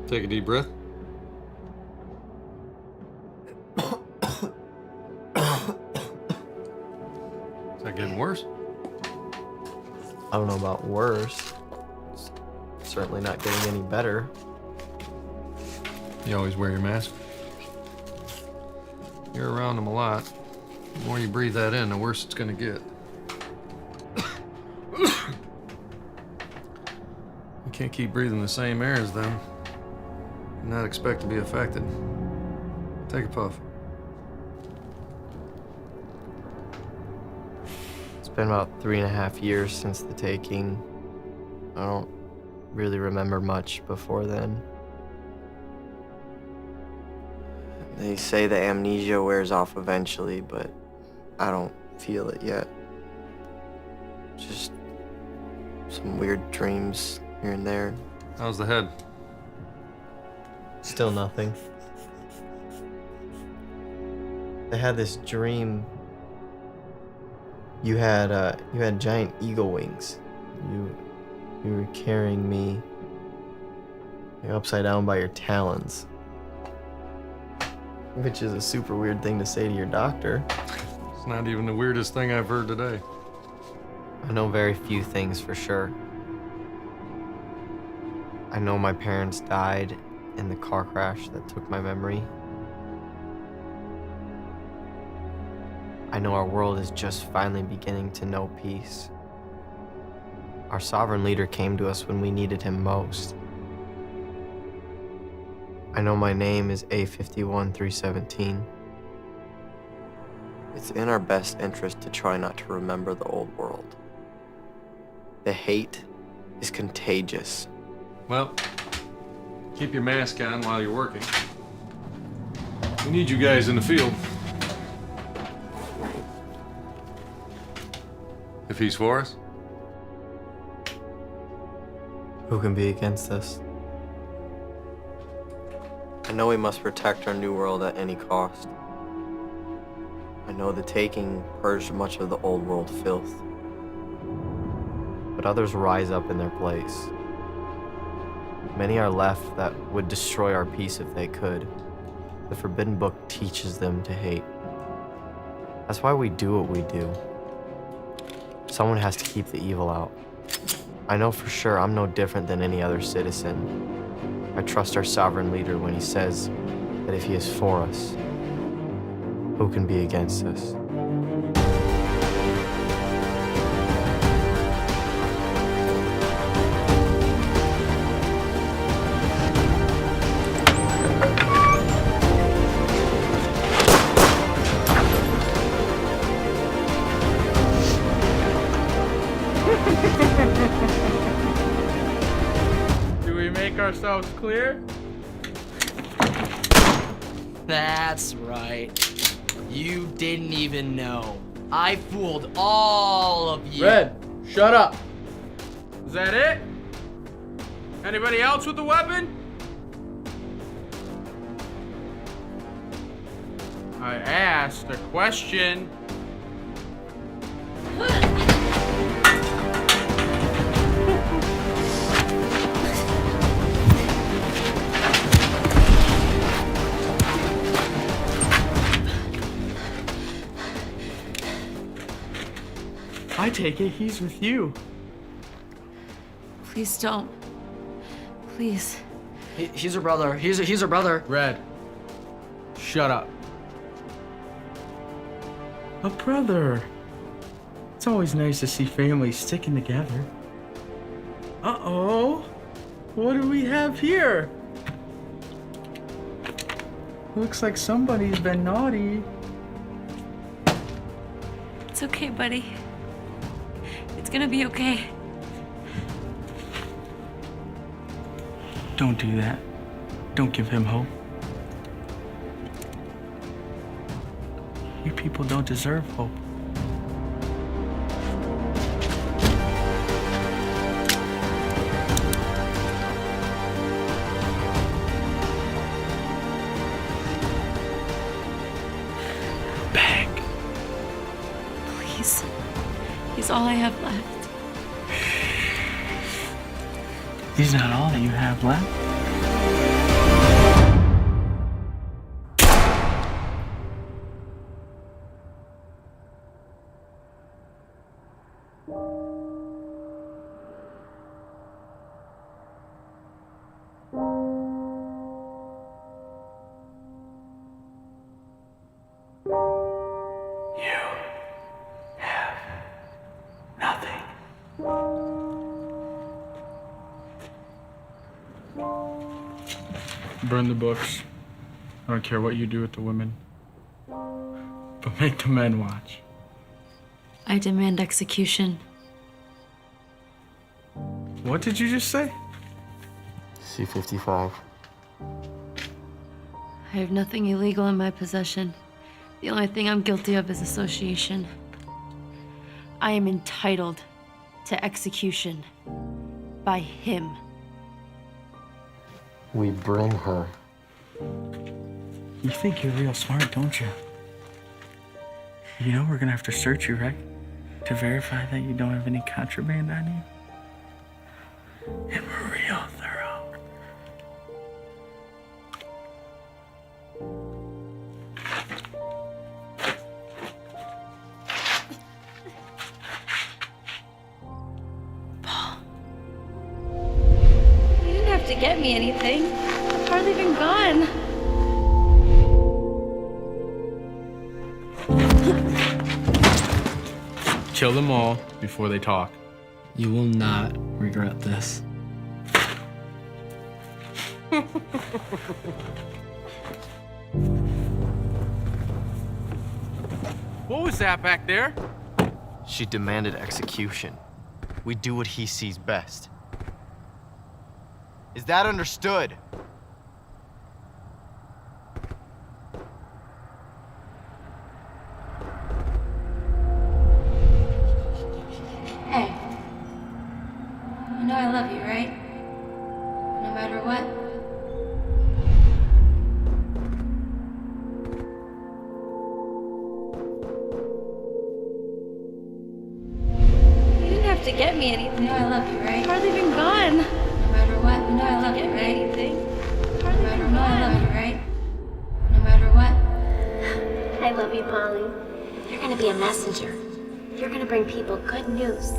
Take a deep breath. Is that getting worse? I don't know about worse. It's certainly not getting any better. You always wear your mask. You're around them a lot. The more you breathe that in, the worse it's gonna get. You can't keep breathing the same air as them and not expect to be affected. Take a puff. It's been about 3.5 years since the taking. I don't really remember much before then. They say the amnesia wears off eventually, but I don't feel it yet. Just some weird dreams here and there. How's the head? Still nothing. I had this dream. You had giant eagle wings. You were carrying me upside down by your talons. Which is a super weird thing to say to your doctor. It's not even the weirdest thing I've heard today. I know very few things for sure. I know my parents died in the car crash that took my memory. I know our world is just finally beginning to know peace. Our sovereign leader came to us when we needed him most. I know my name is A51317. It's in our best interest to try not to remember the old world. The hate is contagious. Well, keep your mask on while you're working. We need you guys in the field. If he's for us. Who can be against us? I know we must protect our new world at any cost. I know the taking purged much of the old world filth. But others rise up in their place. Many are left that would destroy our peace if they could. The Forbidden Book teaches them to hate. That's why we do what we do. Someone has to keep the evil out. I know for sure I'm no different than any other citizen. I trust our sovereign leader when he says that if he is for us, who can be against us? Do we make ourselves clear? That's right. You didn't even know. I fooled all of you. Red, shut up. Is that it? Anybody else with a weapon? I asked a question. I take it he's with you. Please don't. Please. He's her brother. He's her brother. Red, shut up. A brother. It's always nice to see families sticking together. Uh-oh. What do we have here? Looks like somebody's been naughty. It's okay, buddy. It's gonna be okay. Don't do that. Don't give him hope. You people don't deserve hope. Bang. Please. He's all I have left. He's not all that you have left. Burn the books. I don't care what you do with the women. But make the men watch. I demand execution. What did you just say? C-55. I have nothing illegal in my possession. The only thing I'm guilty of is association. I am entitled to execution by him. We bring her. You think you're real smart, don't you? You know we're gonna have to search you, right? To verify that you don't have any contraband on you. And we're real thorough. You didn't have to get me anything. I've hardly been gone. Kill them all before they talk. You will not regret this. What was that back there? She demanded execution. We do what he sees best. Is that understood? Hey. You know I love you, right? No matter what. You didn't have to get me anything. You know I love you, right? I've hardly been gone. No matter what. You know I love you, right? Anything. No matter what. I love you, right? No matter what. I love you, Polly. You're gonna be a messenger. You're gonna bring people good news.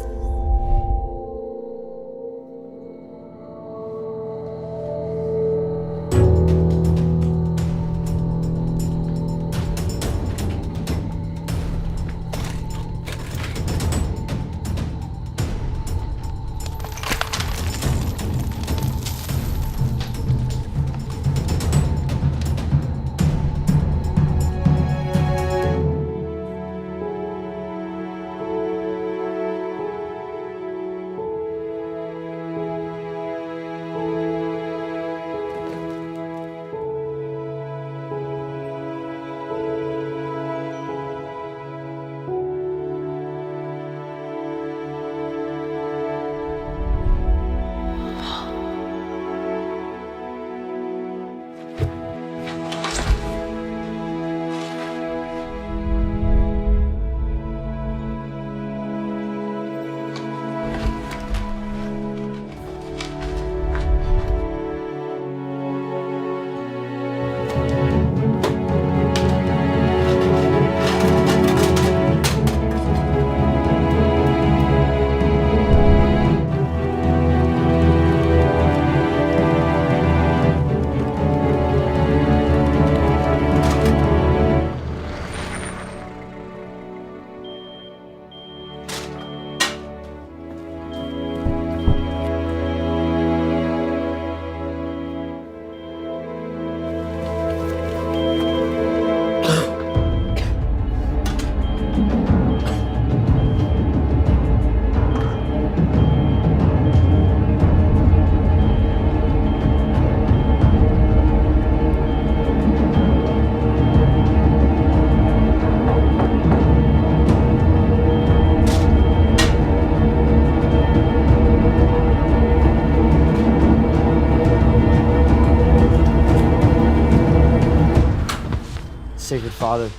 Sacred Father,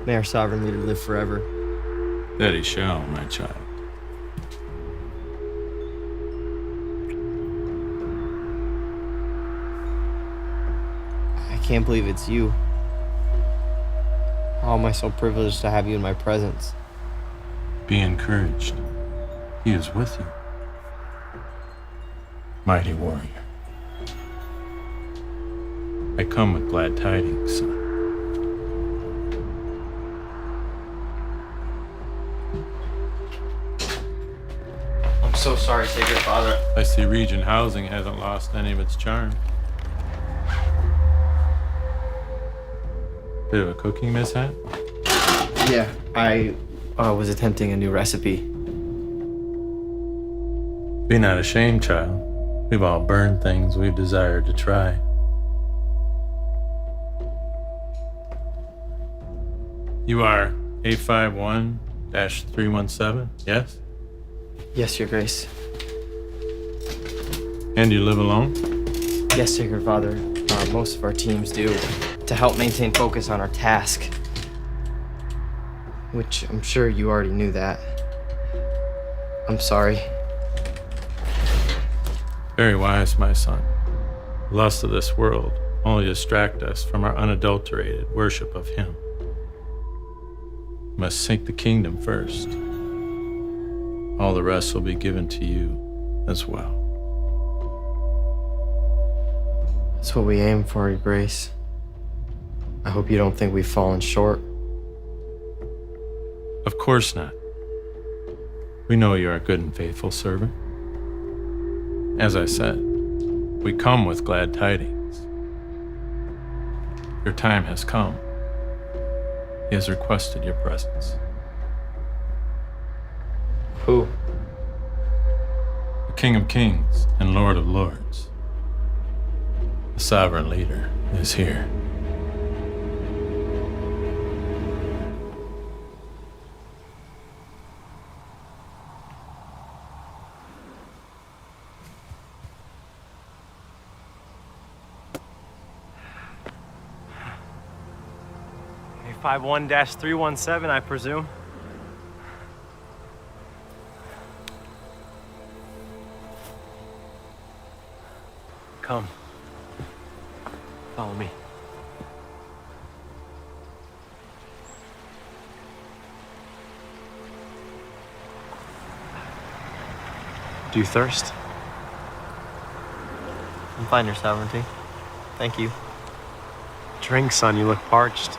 may our sovereign leader live forever. That he shall, my child. I can't believe it's you. How am I so privileged to have you in my presence? Be encouraged. He is with you. Mighty warrior. I come with glad tidings, son. I'm so sorry, Sacred Father. I see Region Housing hasn't lost any of its charm. Bit of a cooking mishap? Yeah, I was attempting a new recipe. Be not ashamed, child. We've all burned things we've desired to try. You are 851-317, yes? Yes, Your Grace. And you live alone? Yes, Sacred Father. Most of our teams do, to help maintain focus on our task. Which I'm sure you already knew that. I'm sorry. Very wise, my son. The lusts of this world only distract us from our unadulterated worship of Him. We must seek the kingdom first. All the rest will be given to you as well. That's what we aim for, Your Grace. I hope you don't think we've fallen short. Of course not. We know you are a good and faithful servant. As I said, we come with glad tidings. Your time has come. He has requested your presence. Who? The King of Kings and Lord of Lords. The sovereign leader is here. A51-317, I presume. Come. Follow me. Do you thirst? I'm fine, Your Sovereignty. Thank you. Drink, son. You look parched.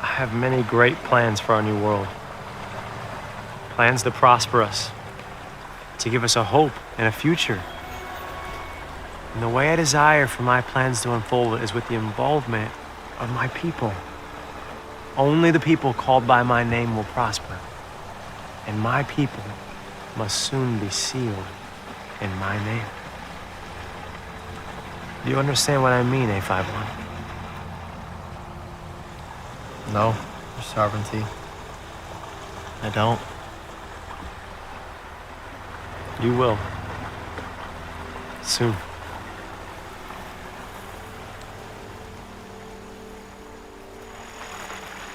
I have many great plans for our new world. Plans to prosper us, to give us a hope and a future. And the way I desire for my plans to unfold is with the involvement of my people. Only the people called by my name will prosper. And my people must soon be sealed in my name. Do you understand what I mean, A51? No, Your Sovereignty. I don't. You will. Soon.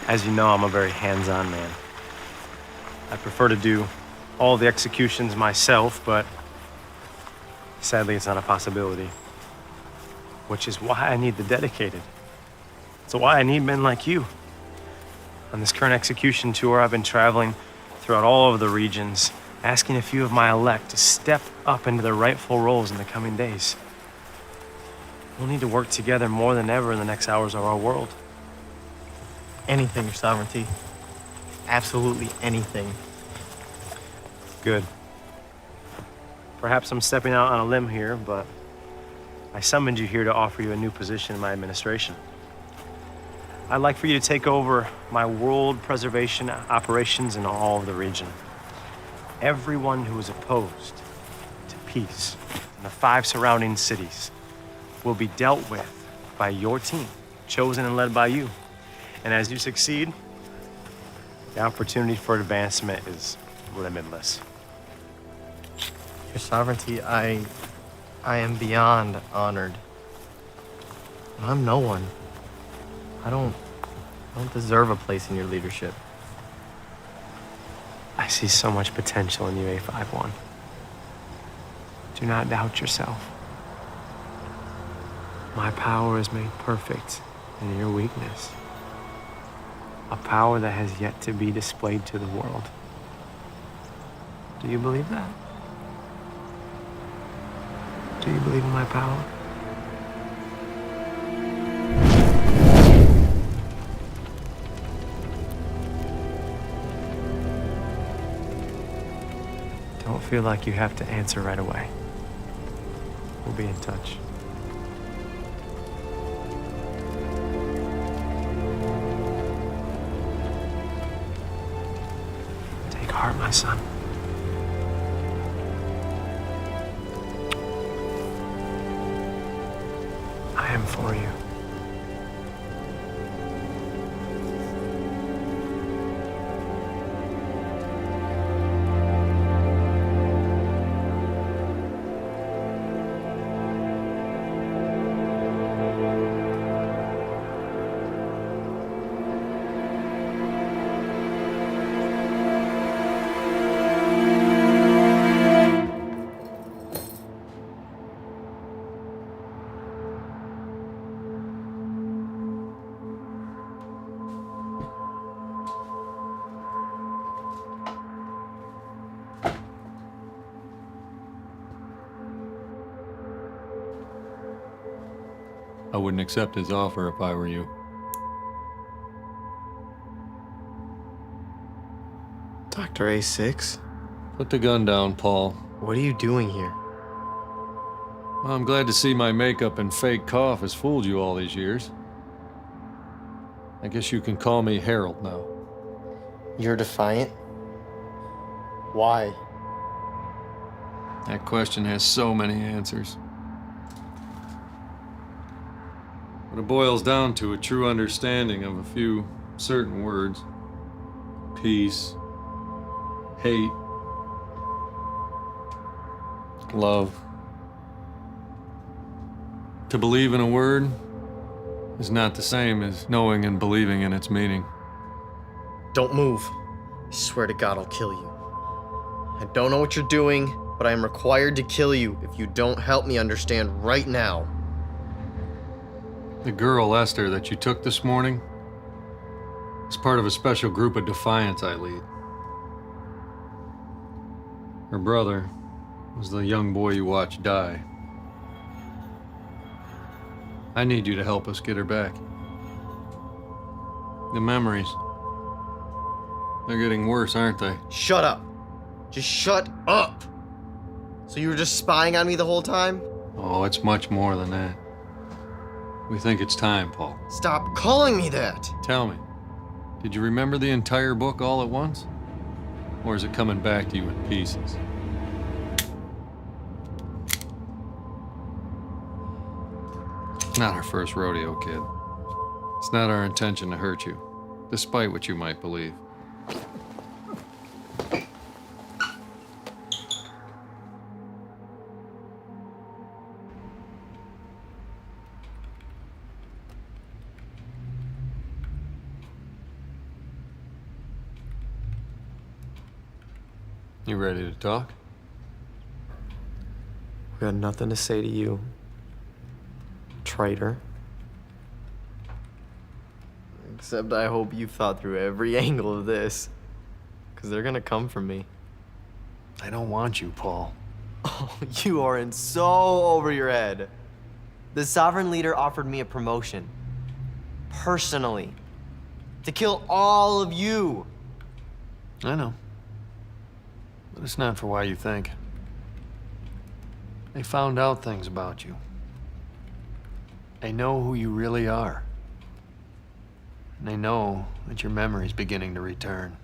As you know, I'm a very hands-on man. I prefer to do all the executions myself, but sadly it's not a possibility. Which is why I need the dedicated. It's why I need men like you. On this current execution tour, I've been traveling throughout all of the regions, asking a few of my elect to step up into their rightful roles in the coming days. We'll need to work together more than ever in the next hours of our world. Anything, Your Sovereignty. Absolutely anything. Good. Perhaps I'm stepping out on a limb here, but I summoned you here to offer you a new position in my administration. I'd like for you to take over my world preservation operations in all of the region. Everyone who is opposed to peace in the 5 surrounding cities will be dealt with by your team, chosen and led by you. And as you succeed, the opportunity for advancement is limitless. Your Sovereignty, I am beyond honored. I'm no one. I don't deserve a place in your leadership. I see so much potential in you, A51. Do not doubt yourself. My power is made perfect in your weakness. A power that has yet to be displayed to the world. Do you believe that? Do you believe in my power? feel like you have to answer right away. We'll be in touch. Take heart, my son. I am for you. I wouldn't accept his offer if I were you. Dr. A6? Put the gun down, Paul. What are you doing here? Well, I'm glad to see my makeup and fake cough has fooled you all these years. I guess you can call me Harold now. You're Defiant? Why? That question has so many answers. But it boils down to a true understanding of a few certain words. Peace, hate, love. To believe in a word is not the same as knowing and believing in its meaning. Don't move. I swear to God I'll kill you. I don't know what you're doing, but I am required to kill you if you don't help me understand right now. The girl, Esther, that you took this morning is part of a special group of Defiants I lead. Her brother was the young boy you watched die. I need you to help us get her back. The memories, they're getting worse, aren't they? Shut up. Just shut up. So you were just spying on me the whole time? Oh, it's much more than that. We think it's time, Paul. Stop calling me that. Tell me, did you remember the entire book all at once? Or is it coming back to you in pieces? It's not our first rodeo, kid. It's not our intention to hurt you, despite what you might believe. You ready to talk? We got nothing to say to you, traitor. Except I hope you've thought through every angle of this. Because they're gonna come for me. I don't want you, Paul. Oh, you are in so over your head. The sovereign leader offered me a promotion. Personally. To kill all of you. I know. But it's not for why you think. They found out things about you. They know who you really are. And they know that your memory's beginning to return.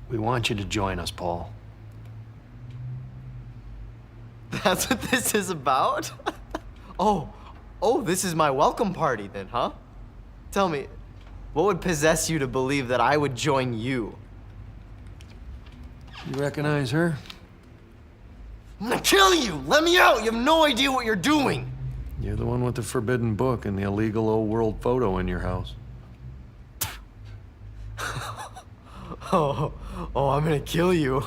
We want you to join us, Paul. That's what this is about? Oh, this is my welcome party then, huh? Tell me, what would possess you to believe that I would join you? You recognize her? I'm gonna kill you! Let me out! You have no idea what you're doing! You're the one with the forbidden book and the illegal old world photo in your house. Oh, I'm gonna kill you.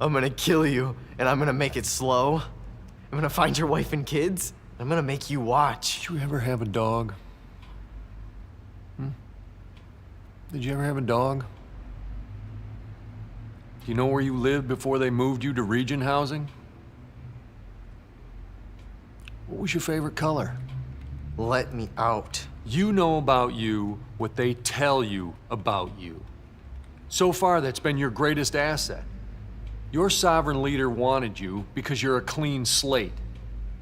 I'm gonna kill you, and I'm gonna make it slow. I'm gonna find your wife and kids. I'm gonna make you watch. Did you ever have a dog? Did you ever have a dog? Do you know where you lived before they moved you to Region housing? What was your favorite color? Let me out. You know about you what they tell you about you. So far, that's been your greatest asset. Your sovereign leader wanted you because you're a clean slate.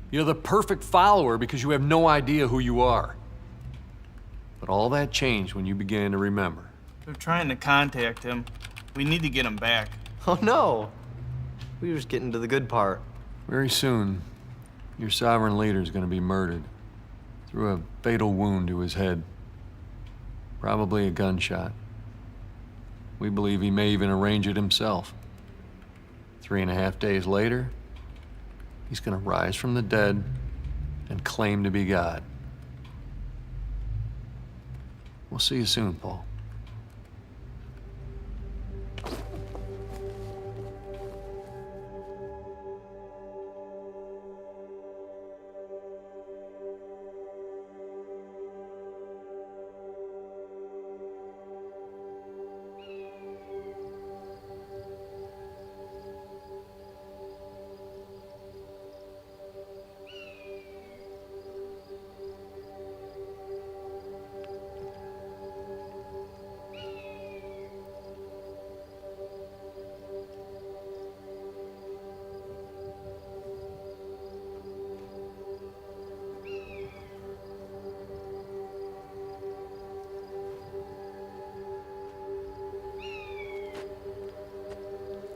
You're the perfect follower because you have no idea who you are. But all that changed when you began to remember. They're trying to contact him. We need to get him back. Oh no! We were just getting to the good part. Very soon, your sovereign leader is going to be murdered through a fatal wound to his head. Probably a gunshot. We believe he may even arrange it himself. 3.5 days later, he's going to rise from the dead and claim to be God. We'll see you soon, Paul.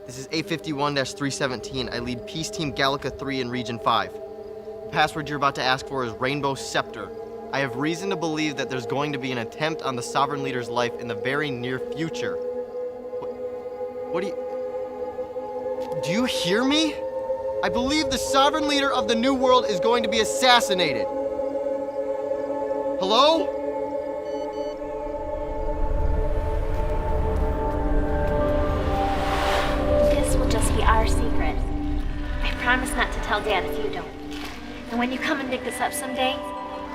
This is A51-317. I lead Peace Team Gallica 3 in Region 5. The password you're about to ask for is Rainbow Scepter. I have reason to believe that there's going to be an attempt on the Sovereign Leader's life in the very near future. What do you... Do you hear me? I believe the Sovereign Leader of the New World is going to be assassinated. Hello? Our secret. I promise not to tell Dad if you don't. And when you come and dig this up someday,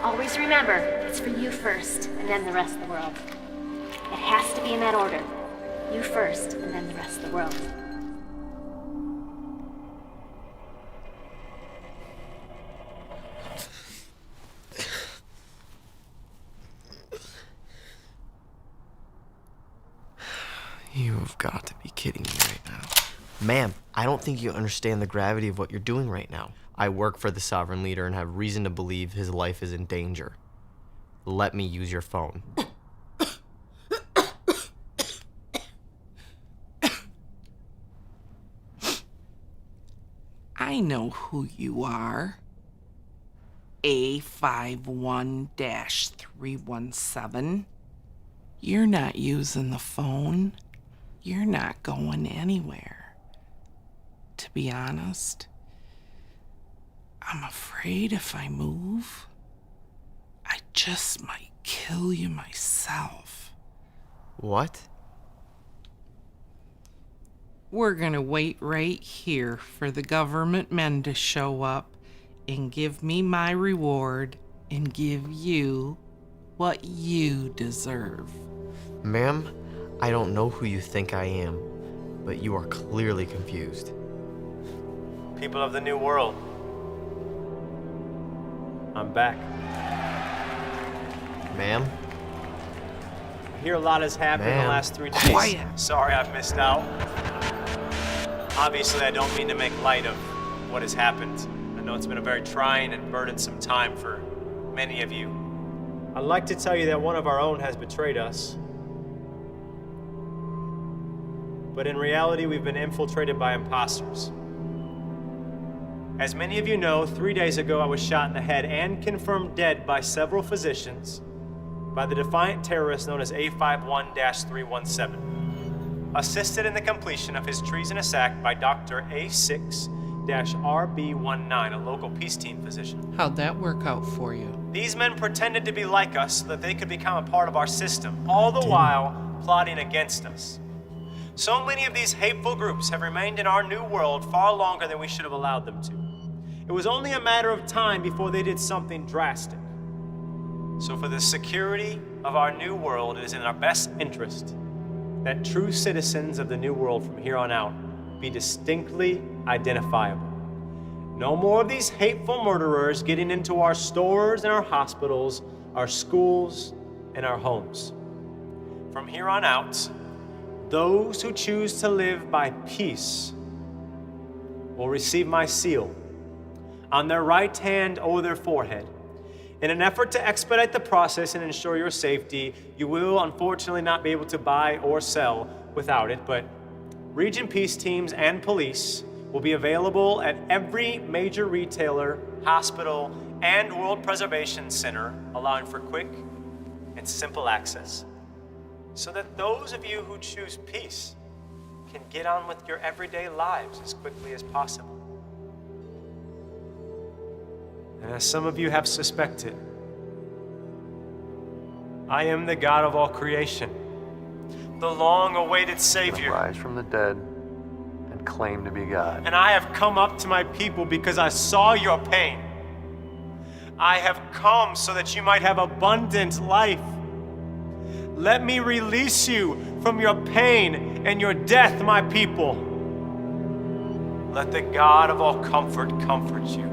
always remember, it's for you first, and then the rest of the world. It has to be in that order. You first, and then the rest of the world. You have got to be kidding me right now. Ma'am, I don't think you understand the gravity of what you're doing right now. I work for the Sovereign Leader and have reason to believe his life is in danger. Let me use your phone. I know who you are. A51-317. You're not using the phone. You're not going anywhere. To be honest, I'm afraid if I move, I just might kill you myself. What? We're gonna wait right here for the government men to show up and give me my reward and give you what you deserve. Ma'am, I don't know who you think I am, but you are clearly confused. People of the New World, I'm back. Ma'am? I hear a lot has happened in the last 3 days. Quiet. Sorry I've missed out. Obviously, I don't mean to make light of what has happened. I know it's been a very trying and burdensome time for many of you. I'd like to tell you that one of our own has betrayed us. But in reality, we've been infiltrated by imposters. As many of you know, 3 days ago I was shot in the head and confirmed dead by several physicians by the Defiant terrorist known as A51-317, assisted in the completion of his treasonous act by Dr. A6-RB19, a local peace team physician. How'd that work out for you? These men pretended to be like us so that they could become a part of our system, all the while plotting against us. So many of these hateful groups have remained in our new world far longer than we should have allowed them to. It was only a matter of time before they did something drastic. So for the security of our new world, it is in our best interest that true citizens of the new world from here on out be distinctly identifiable. No more of these hateful murderers getting into our stores and our hospitals, our schools, and our homes. From here on out, those who choose to live by peace will receive my seal on their right hand or their forehead. In an effort to expedite the process and ensure your safety, you will unfortunately not be able to buy or sell without it, but Region Peace teams and police will be available at every major retailer, hospital, and World Preservation Center, allowing for quick and simple access, so that those of you who choose peace can get on with your everyday lives as quickly as possible. And as some of you have suspected, I am the God of all creation, the long-awaited Savior. Rise from the dead and claim to be God. And I have come up to my people because I saw your pain. I have come so that you might have abundant life. Let me release you from your pain and your death, my people. Let the God of all comfort comfort you.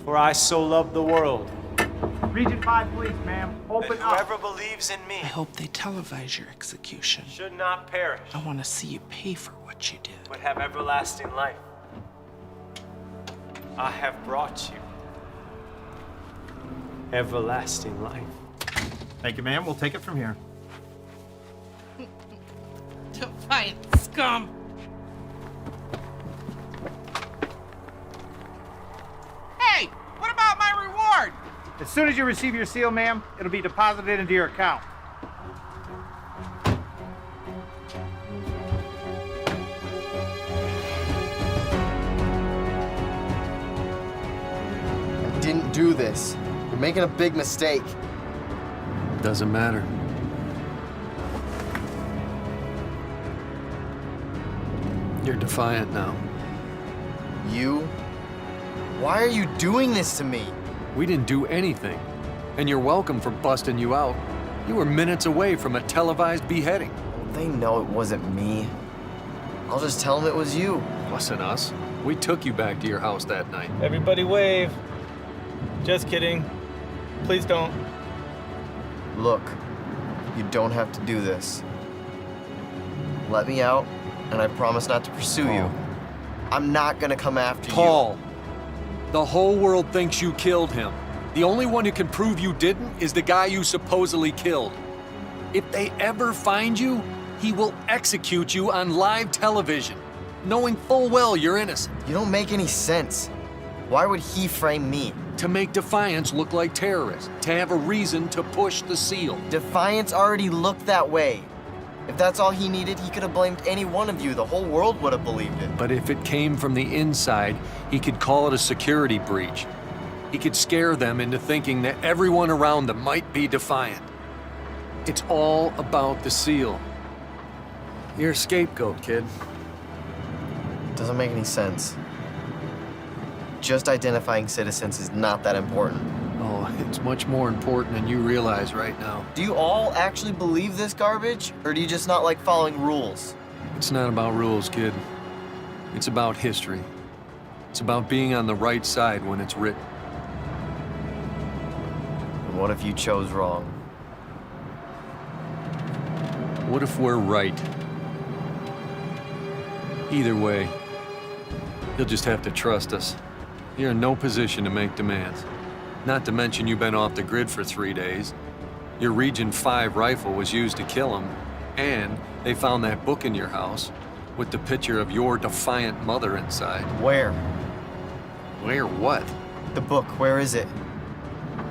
For I so love the world. Region 5 police, ma'am. Open that up. whoever believes in me I hope they televise your execution. should not perish, I want to see you pay for what you did. but have everlasting life. I have brought you everlasting life. Thank you, ma'am. We'll take it from here. Defiant scum! Hey, what about my reward? As soon as you receive your seal, ma'am, it'll be deposited into your account. I didn't do this. You're making a big mistake. Doesn't matter. You're defiant now. You? Why are you doing this to me? We didn't do anything. And you're welcome for busting you out. You were minutes away from a televised beheading. They know it wasn't me. I'll just tell them it was you. Wasn't us. We took you back to your house that night. Everybody wave. Just kidding. Please don't. Look, you don't have to do this. Let me out, and I promise not to pursue you. I'm not gonna come after you. Paul, the whole world thinks you killed him. The only one who can prove you didn't is the guy you supposedly killed. If they ever find you, he will execute you on live television, knowing full well you're innocent. You don't make any sense. Why would he frame me? To make Defiants look like terrorists, to have a reason to push the seal. Defiance already looked that way. If that's all he needed, he could have blamed any one of you. The whole world would have believed it. But if it came from the inside, he could call it a security breach. He could scare them into thinking that everyone around them might be defiant. It's all about the seal. You're a scapegoat, kid. Doesn't make any sense. Just identifying citizens is not that important. Oh, it's much more important than you realize right now. Do you all actually believe this garbage? Or do you just not like following rules? It's not about rules, kid. It's about history. It's about being on the right side when it's written. What if you chose wrong? What if we're right? Either way, you'll just have to trust us. You're in no position to make demands. Not to mention you've been off the grid for 3 days. Your Region 5 rifle was used to kill him, and they found that book in your house with the picture of your defiant mother inside. Where? Where what? The book, where is it?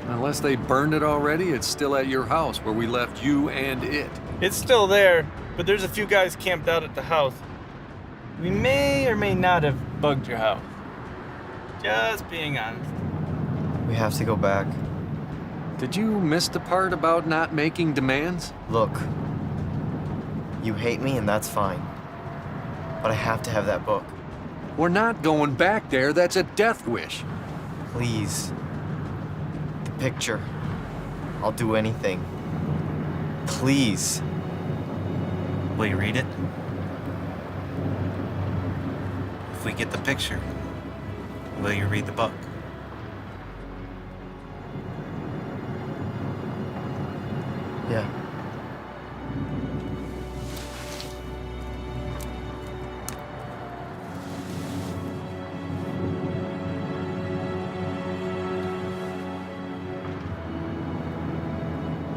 Unless they burned it already, it's still at your house where we left you and it. It's still there, but there's a few guys camped out at the house. We may or may not have bugged your house. Just being honest. We have to go back. Did you miss the part about not making demands? Look, you hate me and that's fine. But I have to have that book. We're not going back there. That's a death wish. Please. The picture. I'll do anything. Please. Will you read it? If we get the picture, will you read the book? Yeah.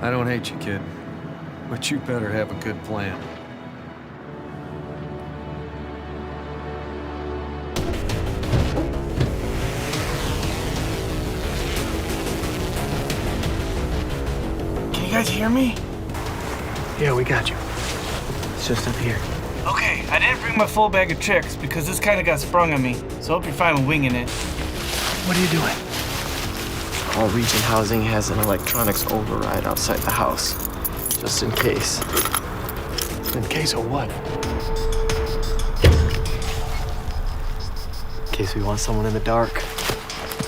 I don't hate you, kid. But you better have a good plan. Can you guys hear me? Yeah, we got you. It's just up here. Okay, I didn't bring my full bag of tricks because this kind of got sprung on me, so I hope you're fine with winging it. What are you doing? All region housing has an electronics override outside the house, just in case. In case of what? In case we want someone in the dark.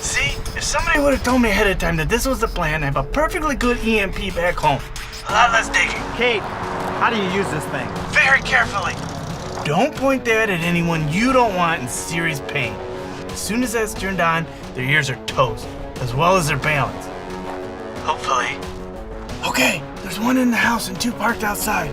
See, if somebody would have told me ahead of time that this was the plan, I have a perfectly good EMP back home. A lot less digging. Kate, how do you use this thing? Very carefully. Don't point that at anyone you don't want in serious pain. As soon as that's turned on, their ears are toast, as well as their balance. Hopefully. Okay, there's one in the house and two parked outside.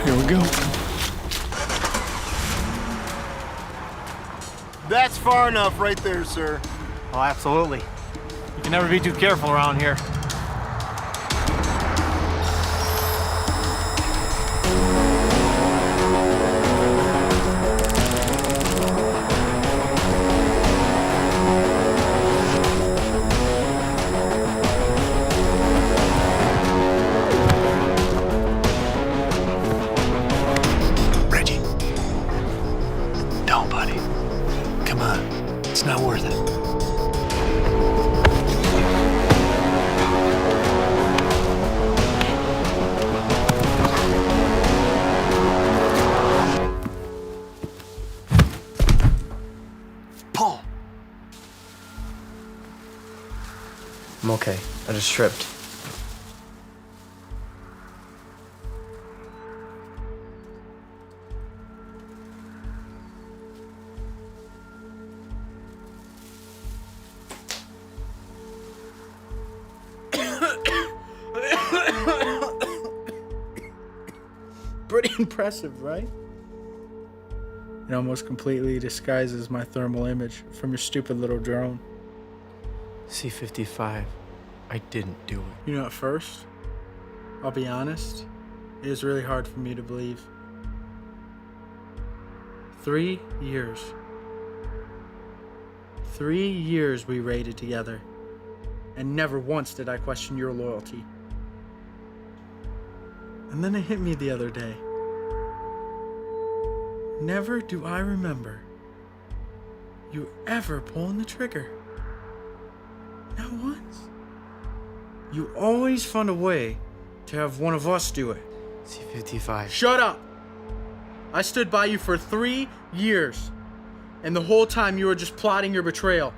Here we go. That's far enough right there, sir. Oh, absolutely. You can never be too careful around here. Reggie. No, buddy. Come on. It's not worth it. Paul. I'm okay. I just tripped. Pretty impressive, right? It almost completely disguises my thermal image from your stupid little drone. C-55, I didn't do it. You know, at first, I'll be honest, it was really hard for me to believe. 3 years. 3 years we raided together, and never once did I question your loyalty. And then it hit me the other day. Never do I remember you ever pulling the trigger. Not once. You always found a way to have one of us do it. C-55. Shut up! I stood by you for 3 years, and the whole time you were just plotting your betrayal.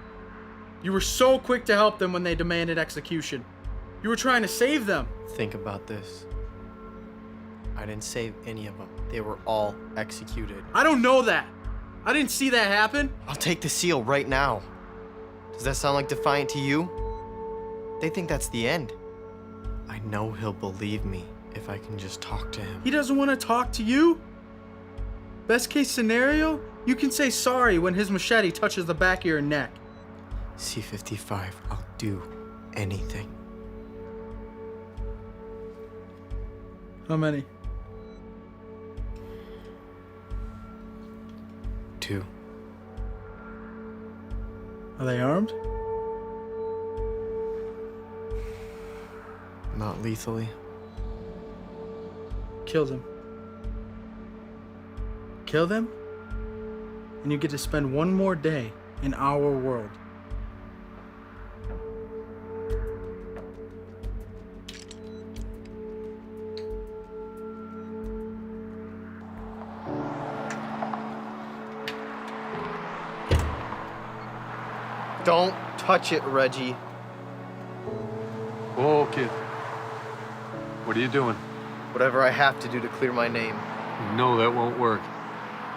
You were so quick to help them when they demanded execution. You were trying to save them. Think about this. I didn't save any of them. They were all executed. I don't know that. I didn't see that happen. I'll take the seal right now. Does that sound like Defiant to you? They think that's the end. I know he'll believe me if I can just talk to him. He doesn't want to talk to you? Best case scenario, you can say sorry when his machete touches the back of your neck. C-55, I'll do anything. How many? 2. Are they armed? Not lethally. Kill them. Kill them, and you get to spend one more day in our world. Don't touch it, Reggie. Whoa, kid. What are you doing? Whatever I have to do to clear my name. No, that won't work.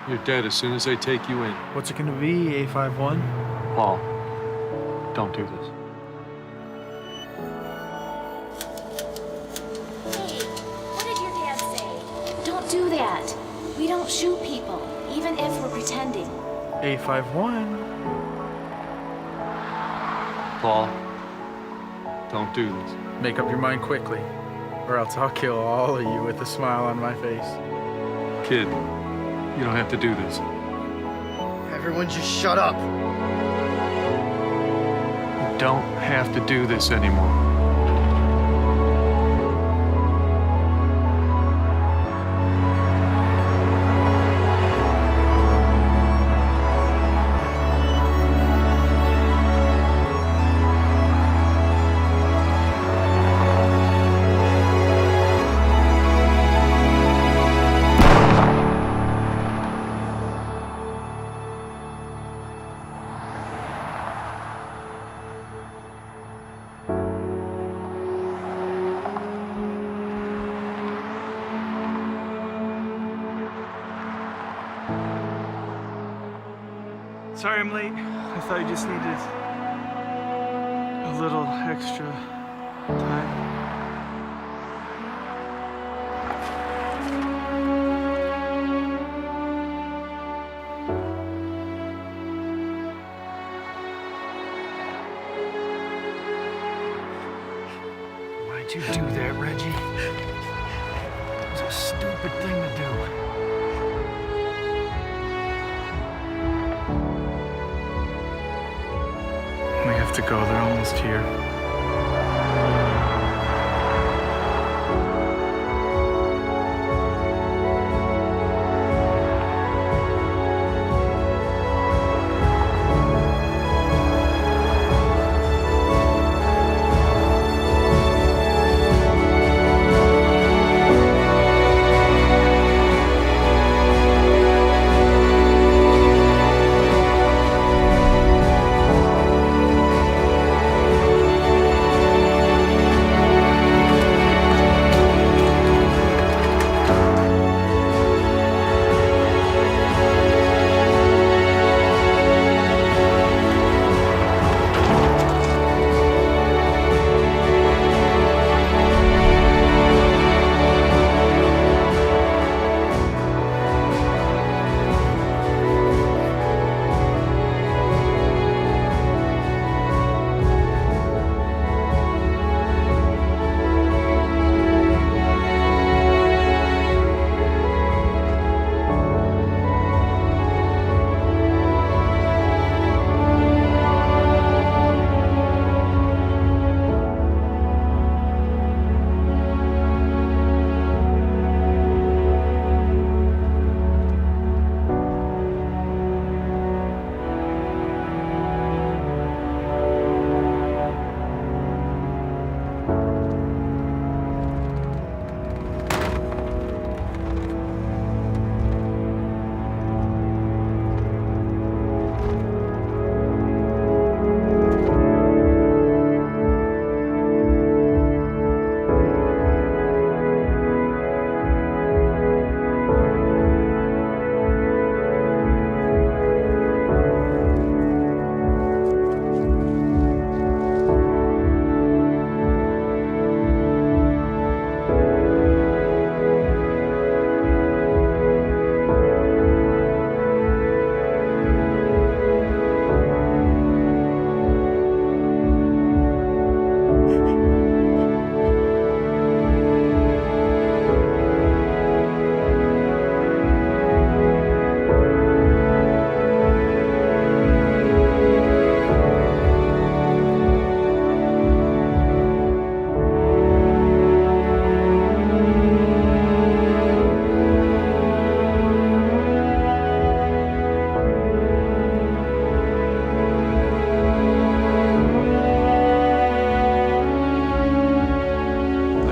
You're dead as soon as they take you in. What's it gonna be, A51? Paul, Don't do this. Hey, what did your dad say? Don't do that. We don't shoot people, even if we're pretending. 851. Paul, don't do this. Make up your mind quickly, or else I'll kill all of you with a smile on my face. Kid, you don't have to do this. Everyone just shut up. You don't have to do this anymore. Sorry I'm late. I thought you just needed a little extra time. Why'd you do that, Reggie? It was a stupid thing to do. We have to go. They're almost here.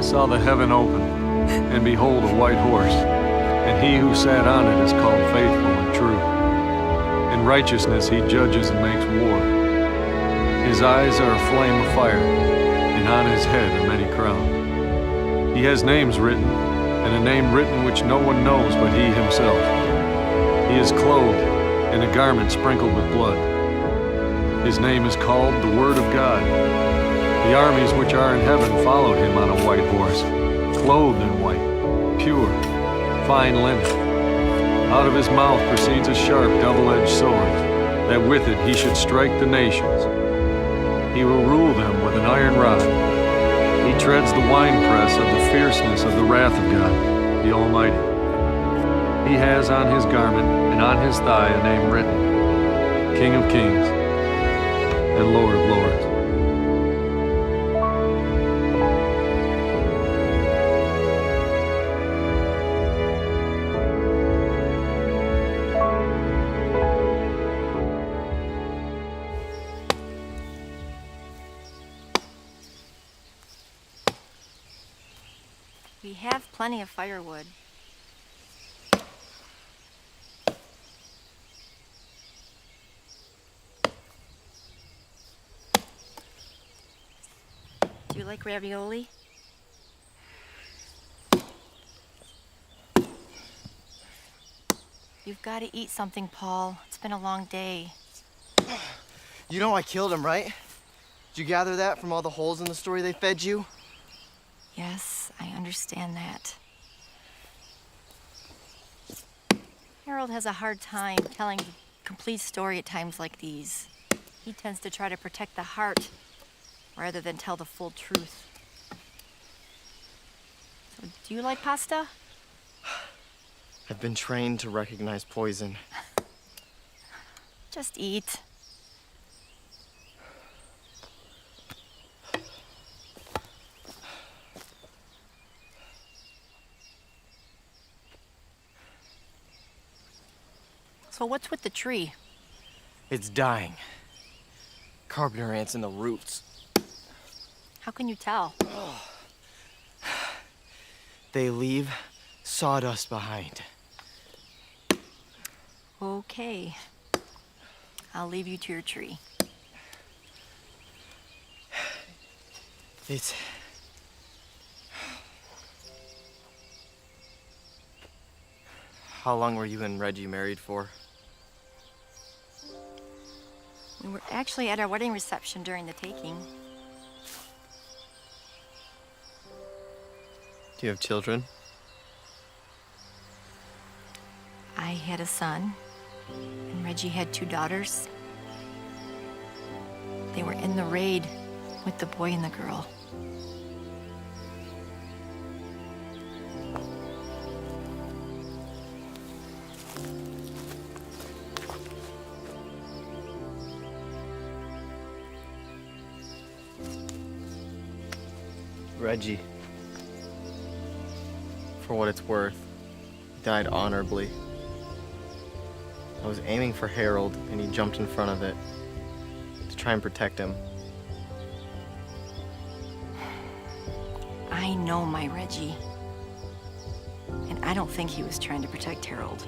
Saw the heaven open, and behold a white horse, and he who sat on it is called Faithful and True. In righteousness he judges and makes war. His eyes are a flame of fire, and on his head are many crowns. He has names written, and a name written which no one knows but he himself. He is clothed in a garment sprinkled with blood. His name is called the Word of God. The armies which are in heaven followed him on a white horse, clothed in white, pure, fine linen. Out of his mouth proceeds a sharp, double-edged sword, that with it he should strike the nations. He will rule them with an iron rod. He treads the winepress of the fierceness of the wrath of God, the Almighty. He has on his garment and on his thigh a name written, King of Kings and Lord of Lords. We have plenty of firewood. Do you like ravioli? You've got to eat something, Paul. It's been a long day. You know I killed him, right? Did you gather that from all the holes in the story they fed you? Yes, I understand that. Harold has a hard time telling the complete story at times like these. He tends to try to protect the heart rather than tell the full truth. So, do you like pasta? I've been trained to recognize poison. Just eat. So what's with the tree? It's dying. Carpenter ants in the roots. How can you tell? They leave sawdust behind. Okay. I'll leave you to your tree. It's... How long were you and Reggie married for? We were actually at our wedding reception during the taking. Do you have children? I had a son, and Reggie had 2 daughters. They were in the raid with the boy and the girl. Reggie, for what it's worth, died honorably. I was aiming for Harold, and he jumped in front of it to try and protect him. I know my Reggie, and I don't think he was trying to protect Harold.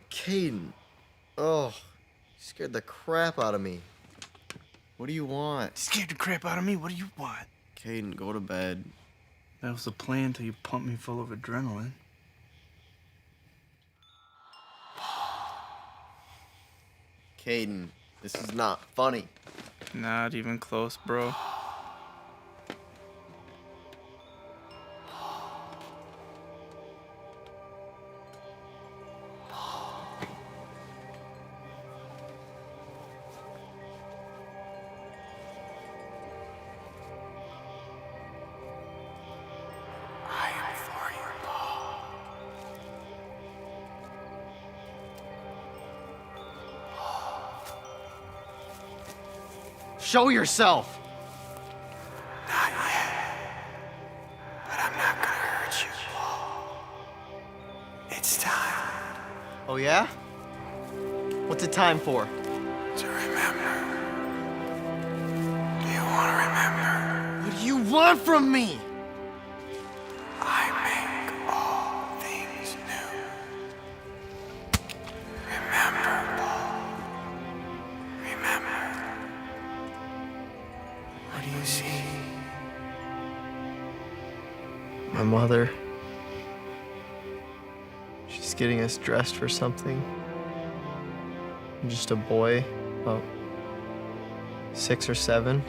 Caden. Oh, you scared the crap out of me. What do you want? Scared the crap out of me? What do you want? Caden, go to bed. That was the plan till you pumped me full of adrenaline. Caden, this is not funny. Not even close, bro. Show yourself! Not yet. But I'm not gonna hurt you, Paul. It's time Oh yeah? What's it time for? to remember. Do you want to remember? What do you want from me? I make all things new. Remember, Paul. Remember. What do you see? My mother. She's getting us dressed for something. I'm just a boy, about 6 or 7.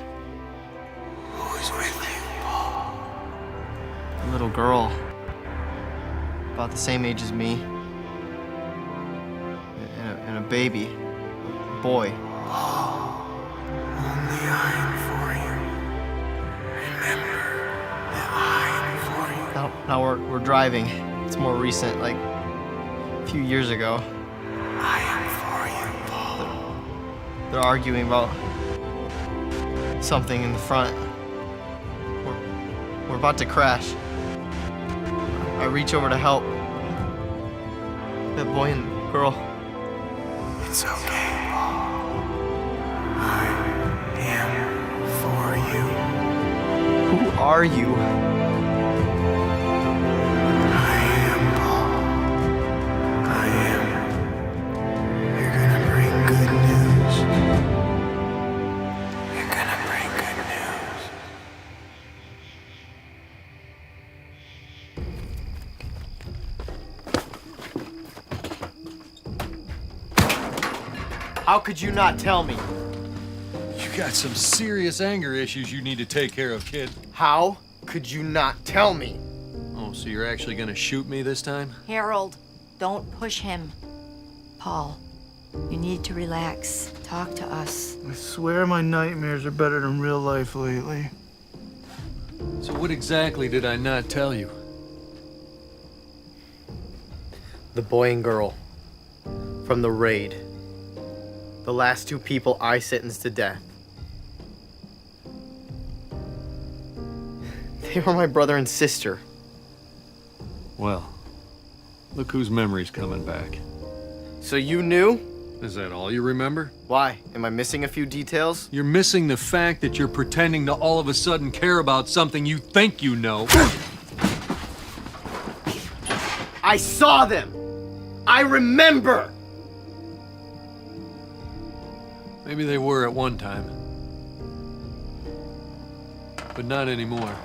Who's with you, Paul? A little girl. About the same age as me. And a baby. A boy. Paul, only I'm for you. Remember that I'm for you. Now we're driving. It's more recent, like a few years ago. I am for you, Paul. They're arguing about something in the front. We're about to crash. I reach over to help. That boy and girl. It's okay, Paul. I am for you. Who are you? I am, Paul. I am. You're gonna bring good news. You're gonna bring good news. How could you not tell me? You got some serious anger issues you need to take care of, kid. How could you not tell me? Oh, so you're actually gonna shoot me this time? Harold, don't push him. Paul, you need to relax. Talk to us. I swear my nightmares are better than real life lately. So what exactly did I not tell you? The boy and girl from the raid. The last 2 people I sentenced to death. They were my brother and sister. Well, look whose memory's coming back. So you knew? Is that all you remember? Why? Am I missing a few details? You're missing the fact that you're pretending to all of a sudden care about something you think you know. I saw them! I remember! Maybe they were at one time. But not anymore.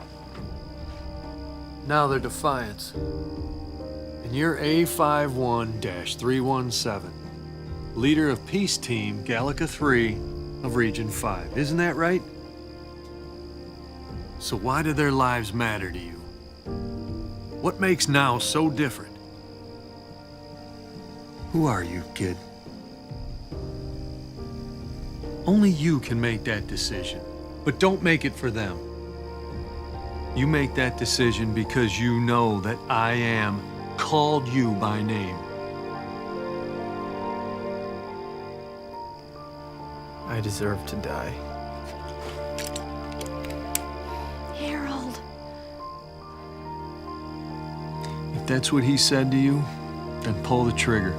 Now they're Defiants. And you're A51-317, leader of Peace Team Gallica 3 of Region 5. Isn't that right? So why do their lives matter to you? What makes now so different? Who are you, kid? Only you can make that decision, but don't make it for them. You make that decision because you know that I am called you by name. I deserve to die. Harold. If that's what he said to you, then pull the trigger.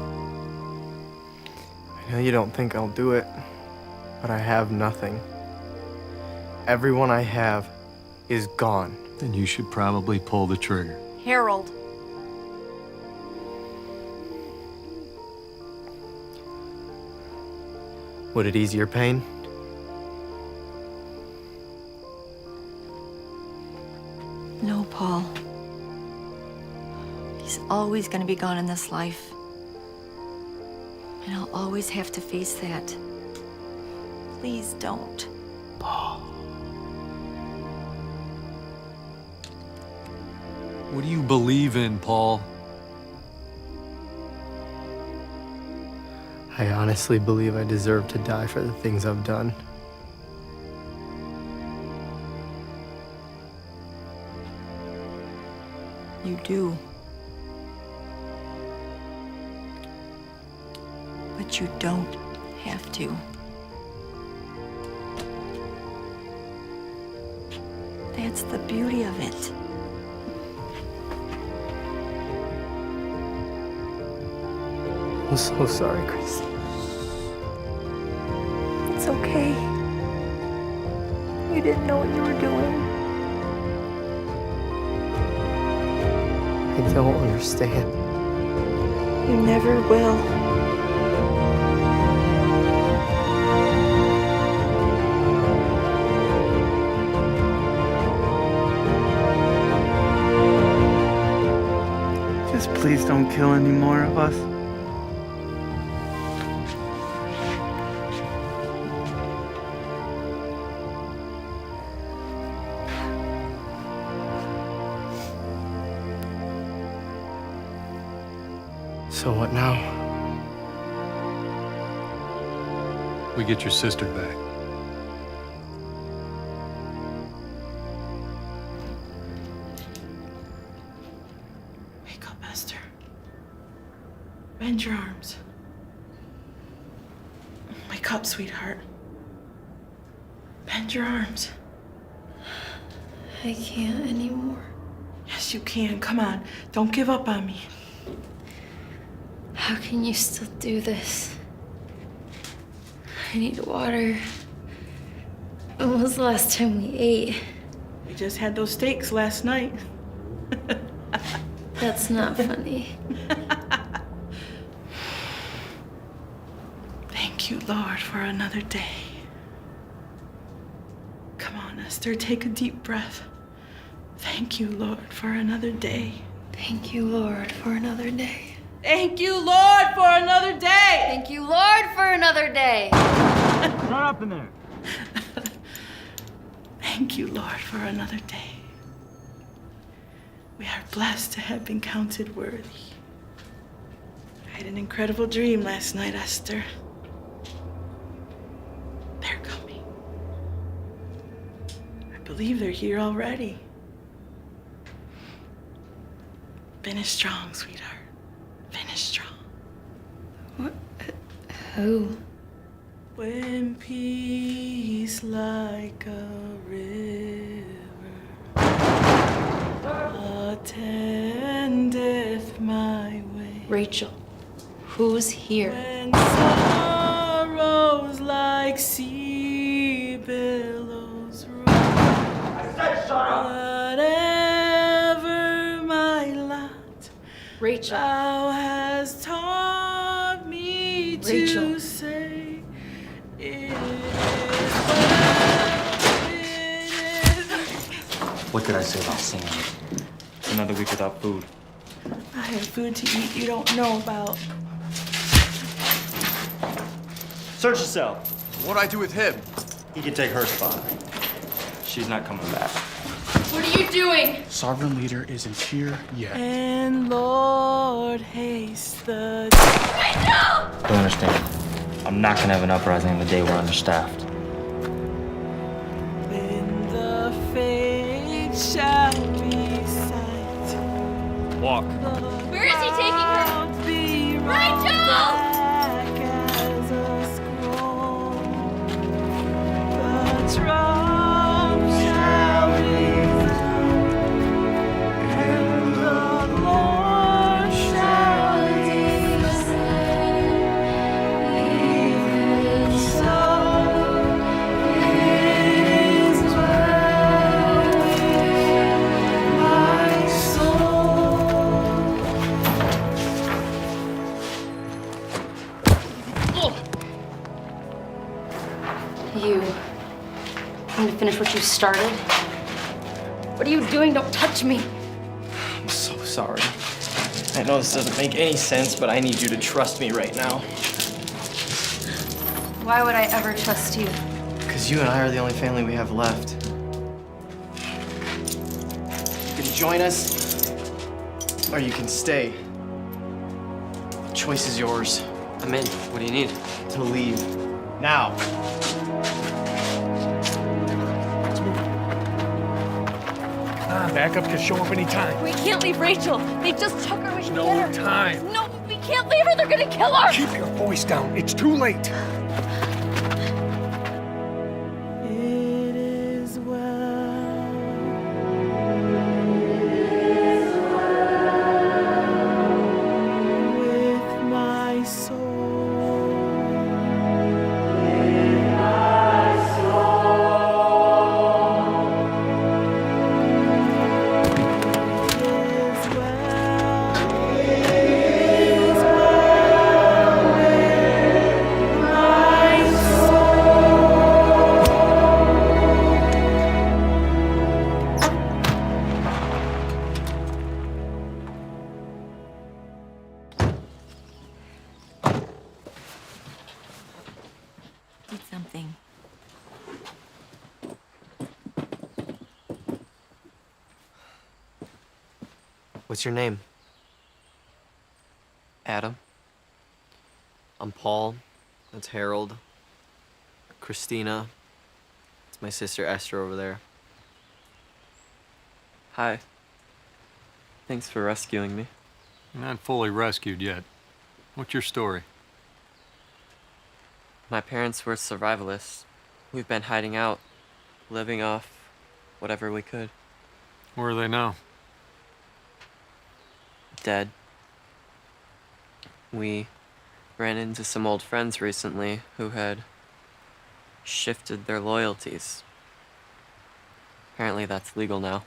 I know you don't think I'll do it, but I have nothing. Everyone I have is gone. Then you should probably pull the trigger. Harold. Would it ease your pain? No, Paul. He's always going to be gone in this life. And I'll always have to face that. Please don't. Paul. What do you believe in, Paul? I honestly believe I deserve to die for the things I've done. You do. But you don't have to. That's the beauty of it. I'm so sorry, Christy. It's okay. You didn't know what you were doing. I don't understand. You never will. Just please don't kill any more of us. So what now? We get your sister back. Wake up, Esther. Bend your arms. Wake up, sweetheart. Bend your arms. I can't anymore. Yes, you can. Come on. Don't give up on me. How can you still do this? I need water. When was the last time we ate? We just had those steaks last night. That's not funny. Thank you, Lord, for another day. Come on, Esther, take a deep breath. Thank you, Lord, for another day. Thank you, Lord, for another day. Thank you, Lord, for another day. Thank you, Lord, for another day. Shut up in there. Thank you, Lord, for another day. We are blessed to have been counted worthy. I had an incredible dream last night, Esther. They're coming. I believe they're here already. Finish strong, sweetheart. Finish strong. What? Who? When peace like a river attendeth my way. Rachel. Who's here? When sorrows like sea billows roll. Whatever my lot, Rachel. thou hast taught me Rachel. to say it is What could I say about Sam? Another week without food. I have food to eat you don't know about. Search the cell. What'd I do with him? He can take her spot. She's not coming back. What are you doing? Sovereign leader isn't here yet. And Lord, haste the Don't understand. I'm not gonna have an uprising on the day we're understaffed. when the fate shall be sight. Walk. Where is he taking her? Rachel! Back as a scroll. The trump shall resound, and the Lord shall descend. Even so, it is well with my soul. You. Going to finish what you started? What are you doing? Don't touch me. I'm so sorry. I know this doesn't make any sense, but I need you to trust me right now. Why would I ever trust you? Because you and I are the only family we have left. You can join us, or you can stay. The choice is yours. I'm in. What do you need? To leave. Now. Backup can show up anytime. We can't leave Rachel. They just took her. We should No get her. time. No, we can't leave her. They're gonna kill her. Keep your voice down. It's too late. It is well Eat something. What's your name? Adam. I'm Paul. That's Harold. Christina. It's my sister Esther over there. Hi. Thanks for rescuing me. You're not fully rescued yet. What's your story? My parents were survivalists. We've been hiding out, living off whatever we could. Where are they now? Dead. We ran into some old friends recently who had shifted their loyalties. Apparently that's legal now.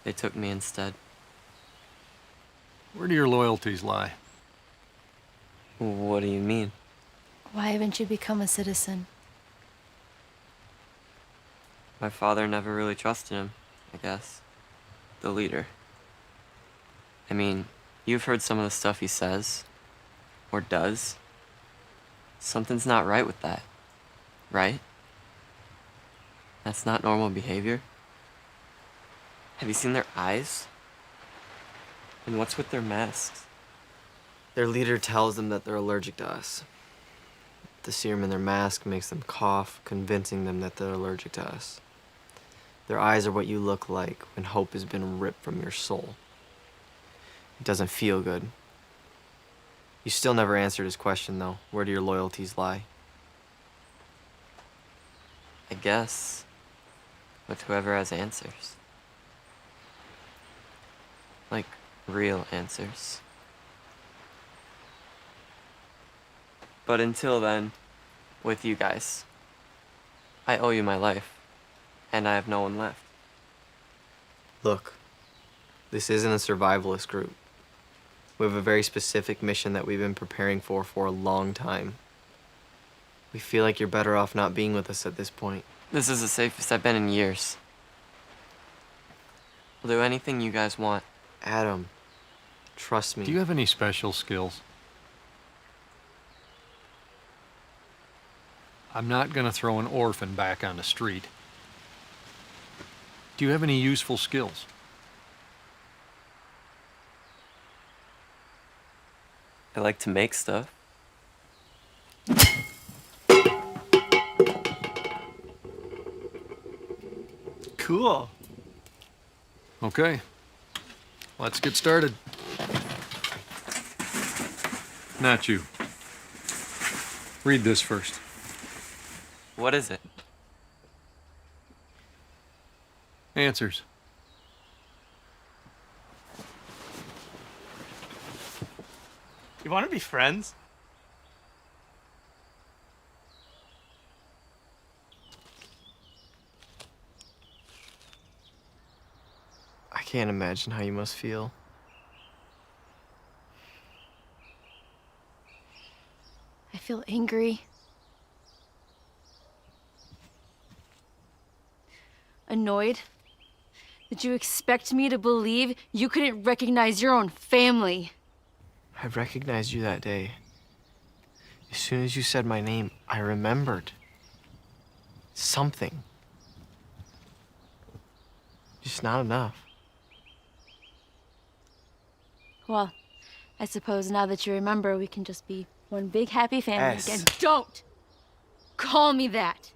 They took me instead. Where do your loyalties lie? What do you mean? Why haven't you become a citizen? My father never really trusted him, I guess. The leader. I mean, you've heard some of the stuff he says. Or does. Something's not right with that. Right? That's not normal behavior. Have you seen their eyes? And what's with their masks? Their leader tells them that they're allergic to us. The serum in their mask makes them cough, convincing them that they're allergic to us. Their eyes are what you look like when hope has been ripped from your soul. It doesn't feel good. You still never answered his question, though. Where do your loyalties lie? I guess. With whoever has answers. Like, real answers. But until then, with you guys. I owe you my life. And I have no one left. Look, this isn't a survivalist group. We have a very specific mission that we've been preparing for a long time. We feel like you're better off not being with us at this point. This is the safest I've been in years. I'll do anything you guys want. Adam, trust me. Do you have any special skills? I'm not gonna throw an orphan back on the street. Do you have any useful skills? I like to make stuff. Cool. Okay, let's get started. Not you. Read this first. What is it? Answers. You want to be friends? I can't imagine how you must feel. I feel angry. Annoyed that you expect me to believe you couldn't recognize your own family. I recognized you that day. As soon as you said my name, I remembered. Something. Just not enough. Well, I suppose now that you remember, we can just be one big happy family S. again. Don't call me that.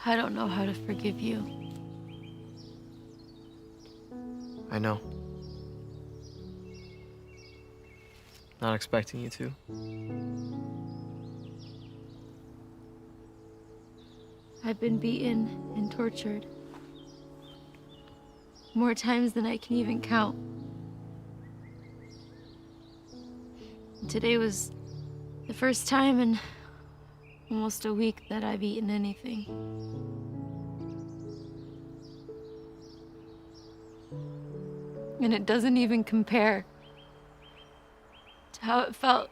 I don't know how to forgive you. I know. Not expecting you to. I've been beaten and tortured. More times than I can even count. Today was the first time in almost a week that I've eaten anything. And it doesn't even compare to how it felt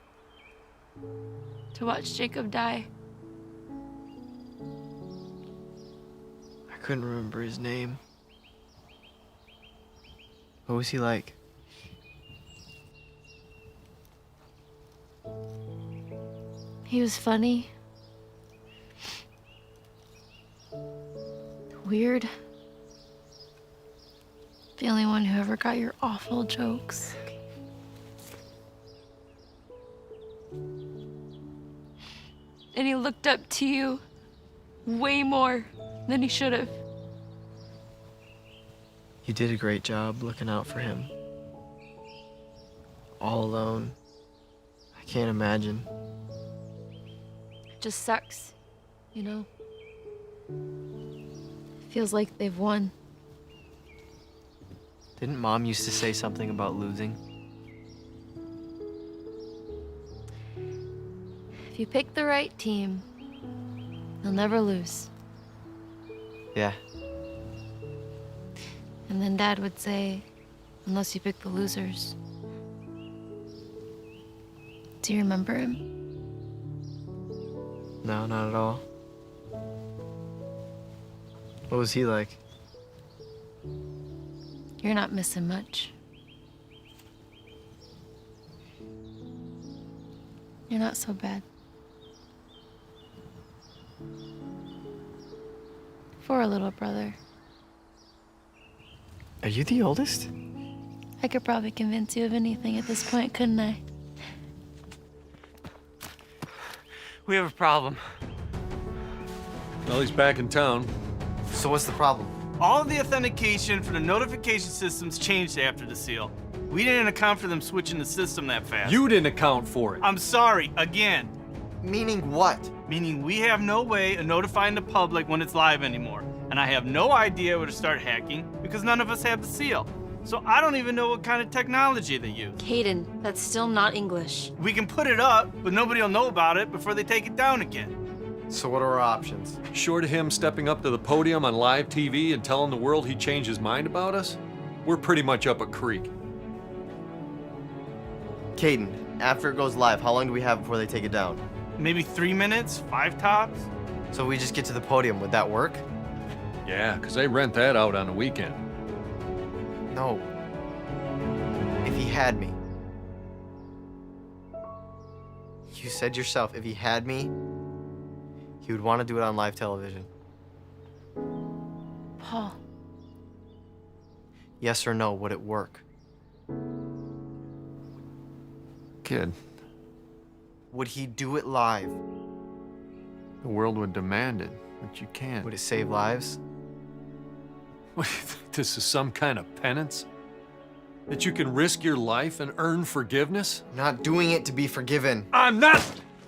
to watch Jacob die. I couldn't remember his name. What was he like? He was funny. Weird. The only one who ever got your awful jokes. And he looked up to you way more than he should have. You did a great job looking out for him. All alone. I can't imagine. It just sucks, you know? Feels like they've won. Didn't Mom used to say something about losing? If you pick the right team, you'll never lose. Yeah. And then Dad would say, unless you pick the losers. Do you remember him? No, not at all. What was he like? You're not missing much. You're not so bad. For a little brother. Are you the oldest? I could probably convince you of anything at this point, couldn't I? We have a problem. Well, he's back in town. So what's the problem? All of the authentication for the notification systems changed after the seal. We didn't account for them switching the system that fast. You didn't account for it. I'm sorry, again. Meaning what? Meaning we have no way of notifying the public when it's live anymore. And I have no idea where to start hacking because none of us have the seal. So I don't even know what kind of technology they use. Caden, that's still not English. We can put it up, but nobody will know about it before they take it down again. So what are our options? Short of him stepping up to the podium on live TV and telling the world he changed his mind about us, we're pretty much up a creek. Caden, after it goes live, how long do we have before they take it down? Maybe 3 minutes, 5 tops. So we just get to the podium, would that work? Yeah, because they rent that out on the weekend. No. If he had me. You said yourself, if he had me, he would want to do it on live television. Paul. Yes or no, would it work? Kid, Would he do it live? the world would demand it, but you can't. Would it save lives? What do you think, this is some kind of penance? That you can risk your life and earn forgiveness? I'm not doing it to be forgiven. I'm not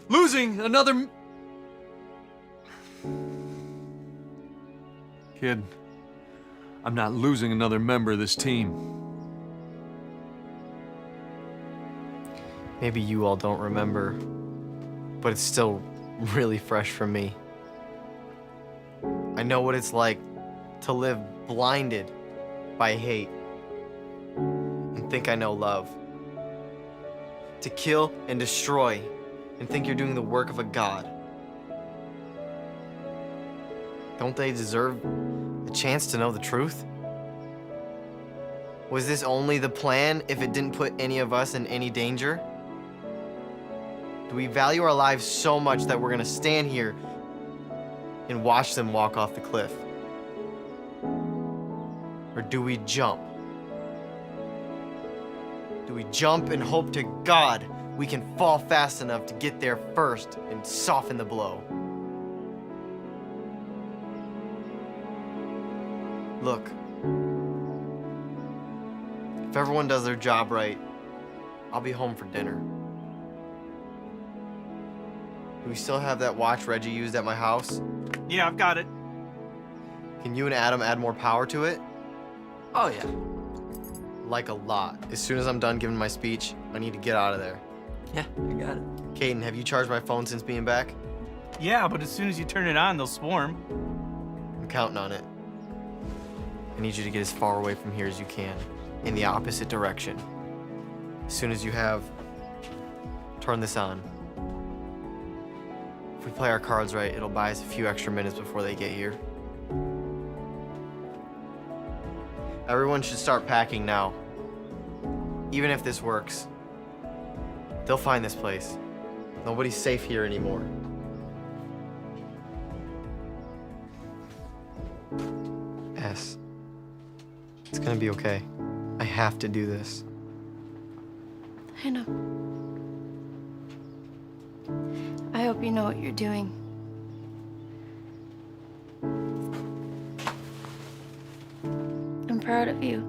losing another... Kid, I'm not losing another member of this team. Maybe you all don't remember, but it's still really fresh for me. I know what it's like to live blinded by hate and think I know love. To kill and destroy and think you're doing the work of a god. Don't they deserve a chance to know the truth? Was this only the plan if it didn't put any of us in any danger? Do we value our lives so much that we're gonna stand here and watch them walk off the cliff? Or do we jump? Do we jump and hope to God we can fall fast enough to get there first and soften the blow? Look, if everyone does their job right, I'll be home for dinner. Do we still have that watch Reggie used at my house? Yeah, I've got it. Can you and Adam add more power to it? Oh, yeah. Like a lot. As soon as I'm done giving my speech, I need to get out of there. Yeah, I got it. Caden, have you charged my phone since being back? Yeah, but as soon as you turn it on, they'll swarm. I'm counting on it. I need you to get as far away from here as you can, in the opposite direction. As soon as you have, turn this on. If we play our cards right, it'll buy us a few extra minutes before they get here. Everyone should start packing now. Even if this works, they'll find this place. Nobody's safe here anymore. S. It's gonna be okay. I have to do this. I know. I hope you know what you're doing. I'm proud of you.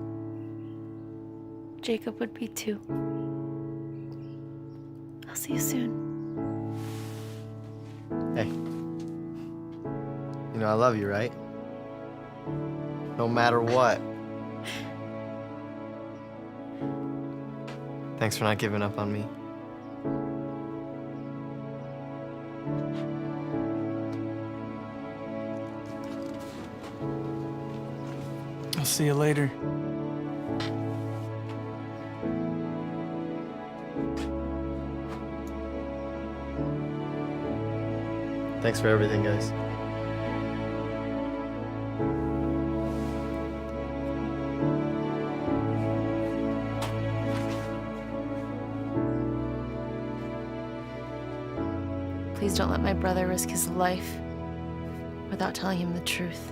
Jacob would be too. I'll see you soon. Hey. You know I love you, right? No matter what. Thanks for not giving up on me. I'll see you later. Thanks for everything, guys. Please don't let my brother risk his life without telling him the truth.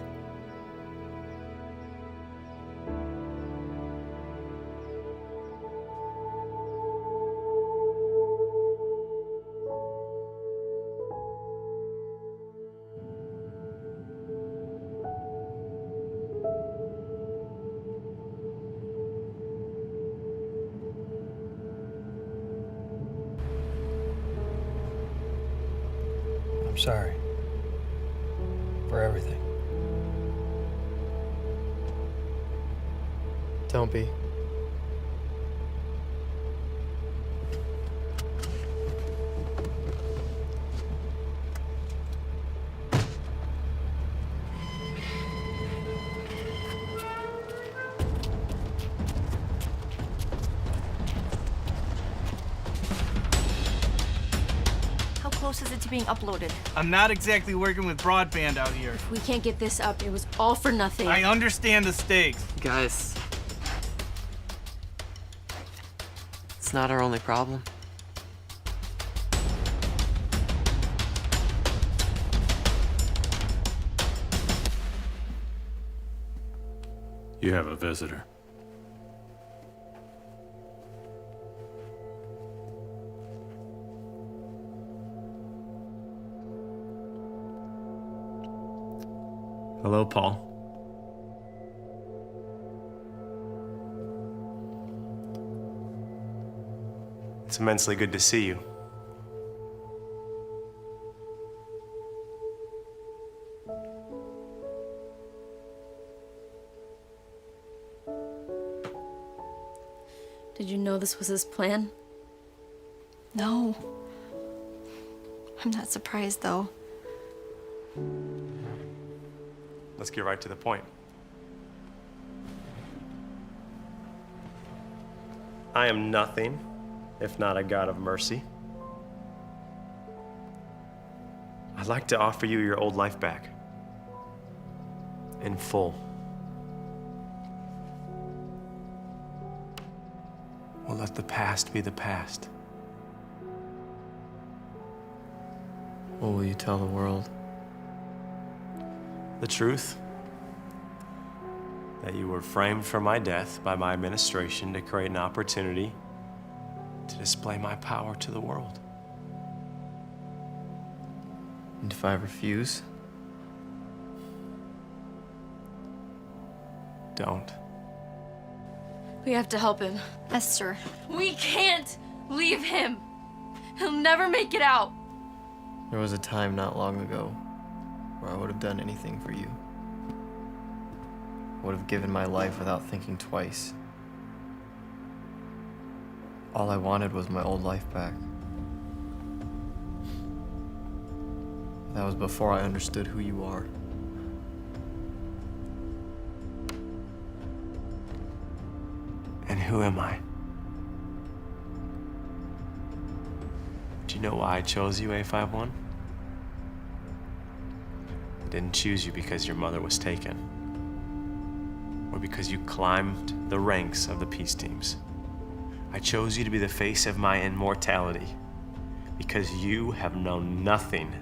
I'm sorry for everything. Don't be. How close is it to being uploaded? I'm not exactly working with broadband out here. We can't get this up. It was all for nothing. I understand the stakes. Guys, it's not our only problem. You have a visitor. Hello, Paul. It's immensely good to see you. Did you know this was his plan? No. I'm not surprised, though. Let's get right to the point. I am nothing if not a God of mercy. I'd like to offer you your old life back. In full. We'll let the past be the past. What will you tell the world? The truth that you were framed for my death by my administration to create an opportunity to display my power to the world. And if I refuse? Don't. We have to help him. Esther. We can't leave him. He'll never make it out. There was a time not long ago where I would have done anything for you. I would have given my life without thinking twice. All I wanted was my old life back. That was before I understood who you are. And who am I? Do you know why I chose you, A51? didn't choose you because your mother was taken, or because you climbed the ranks of the peace teams. I chose you to be the face of my immortality because you have known nothing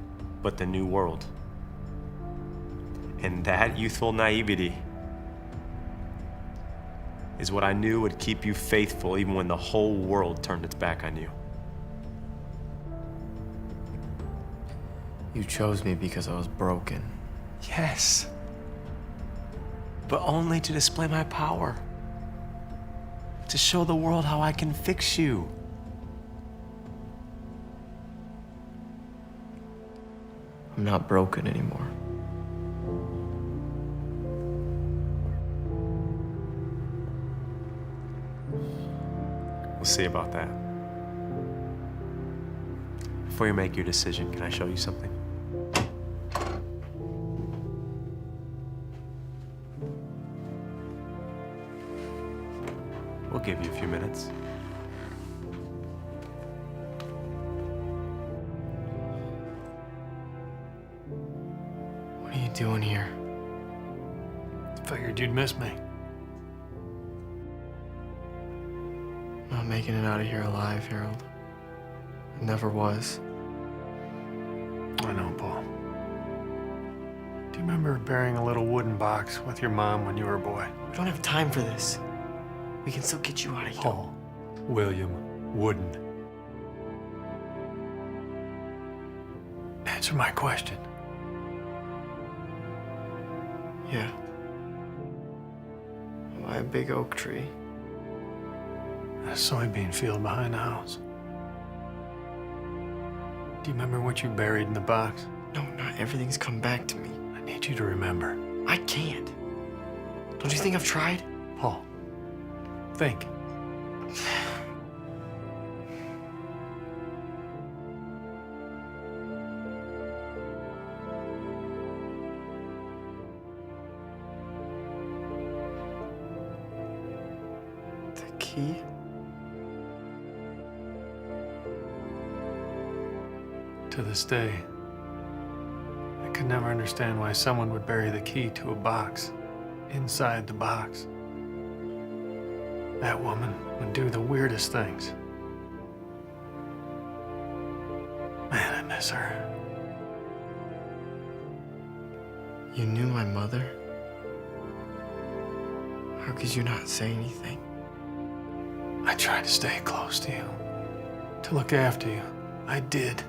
but the new world. And that youthful naivety is what I knew would keep you faithful even when the whole world turned its back on you. You chose me because I was broken. Yes. But only to display my power. To show the world how I can fix you. I'm not broken anymore. We'll see about that. Before you make your decision, can I show you something? We'll give you a few minutes. What are you doing here? Figured you'd miss me. I'm not making it out of here alive, Harold. I never was. I know, Paul. Do you remember burying a little wooden box with your mom when you were a boy? We don't have time for this. We can still get you out of here. Paul William Wooden. Answer my question. Yeah. By a big oak tree. A soybean field behind the house. Do you remember what you buried in the box? No, not everything's come back to me. I need you to remember. I can't. Don't you think I've tried? Paul, think. The key? To this day, I could never understand why someone would bury the key to a box inside the box. That woman would do the weirdest things. Man, I miss her. You knew my mother? How could you not say anything? I tried to stay close to you, to look after you. I did.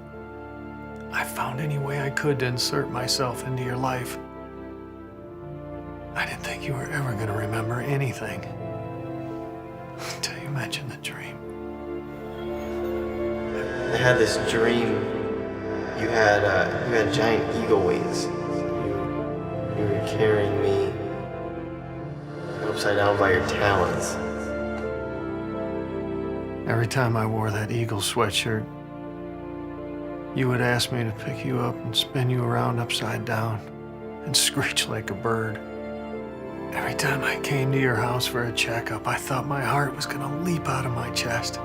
I found any way I could to insert myself into your life. I didn't think you were ever going to remember anything until you mentioned the dream. I had this dream. You had giant eagle wings. You were carrying me upside down by your talons. Every time I wore that eagle sweatshirt, you would ask me to pick you up and spin you around upside down and screech like a bird. Every time I came to your house for a checkup, I thought my heart was gonna leap out of my chest.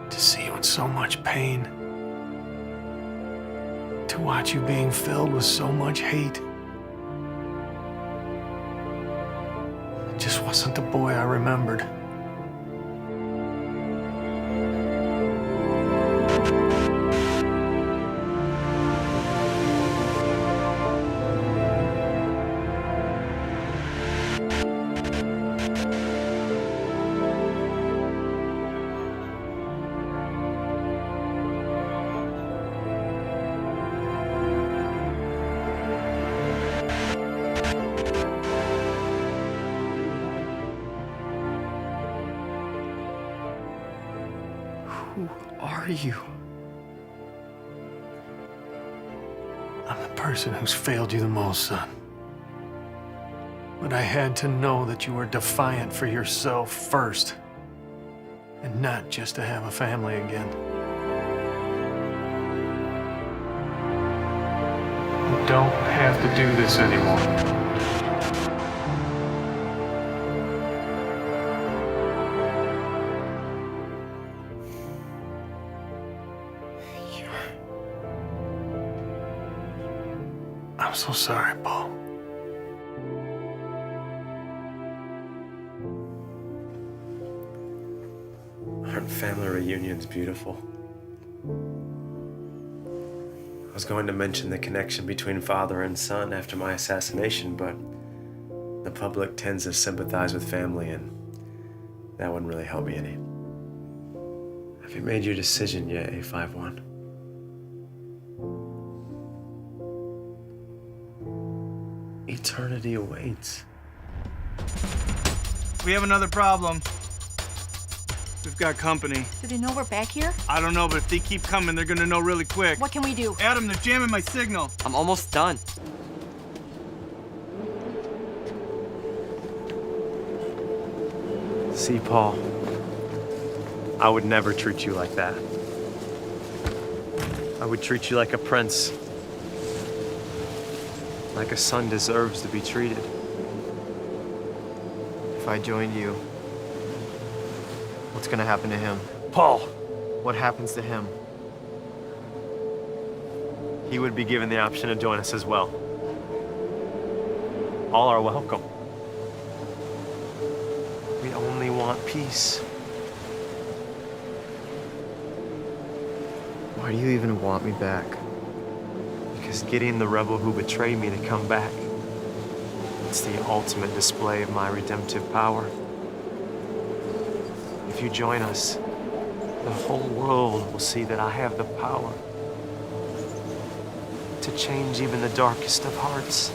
To see you in so much pain. To watch you being filled with so much hate. It just wasn't the boy I remembered. Who are you? I'm the person who's failed you the most, son. But I had to know that you were defiant for yourself first, and not just to have a family again. You don't have to do this anymore. I'm so sorry, Paul. Aren't family reunions beautiful? I was going to mention the connection between father and son after my assassination, but the public tends to sympathize with family, and that wouldn't really help me any. Have you made your decision yet, A51? Eternity awaits. We have another problem. We've got company. Do they know we're back here? I don't know, but if they keep coming, they're gonna know really quick. What can we do? Adam, they're jamming my signal. I'm almost done. See, Paul, I would never treat you like that. I would treat you like a prince. Like a son deserves to be treated. If I joined you, what's gonna happen to him? Paul! What happens to him? He would be given the option to join us as well. All are welcome. We only want peace. Why do you even want me back? Because getting the rebel who betrayed me to come back, it's the ultimate display of my redemptive power. If you join us, the whole world will see that I have the power to change even the darkest of hearts.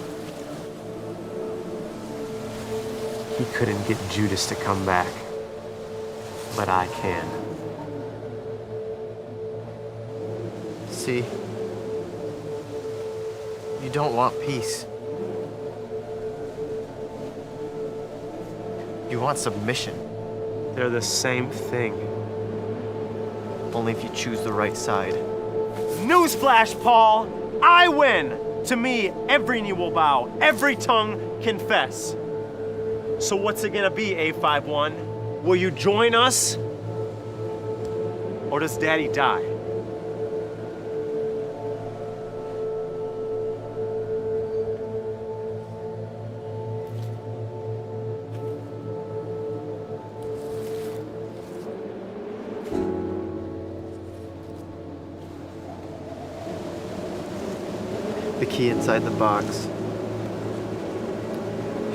He couldn't get Judas to come back, but I can. See? You don't want peace. You want submission. They're the same thing. Only if you choose the right side. Newsflash, Paul! I win! To me, every knee will bow, every tongue confess. So what's it gonna be, A51? Will you join us? Or does Daddy die? The key inside the box.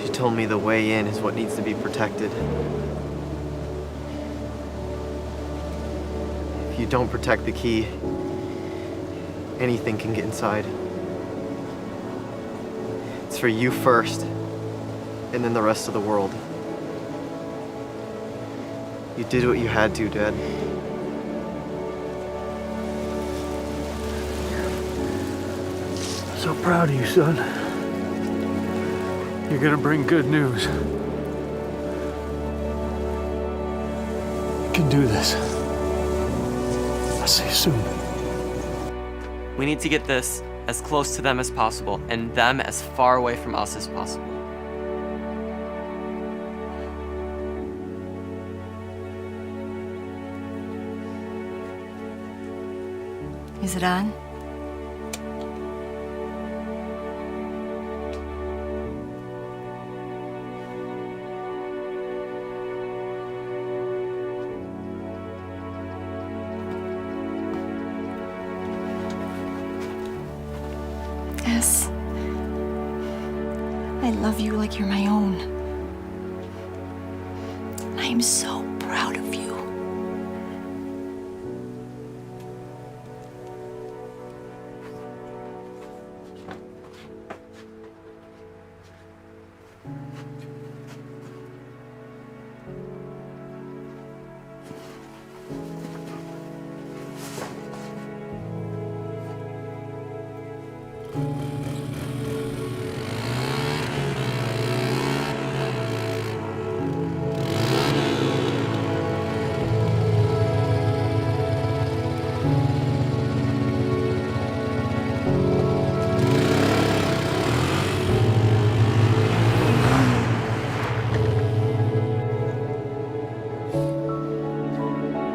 She told me the way in is what needs to be protected. If you don't protect the key, anything can get inside. It's for you first, and then the rest of the world. You did what you had to, Dad. So proud of you, son. You're gonna bring good news. You can do this. I'll see you soon. We need to get this as close to them as possible, and them as far away from us as possible. Is it on? Yes. I love you like you're my own. I am so proud of you.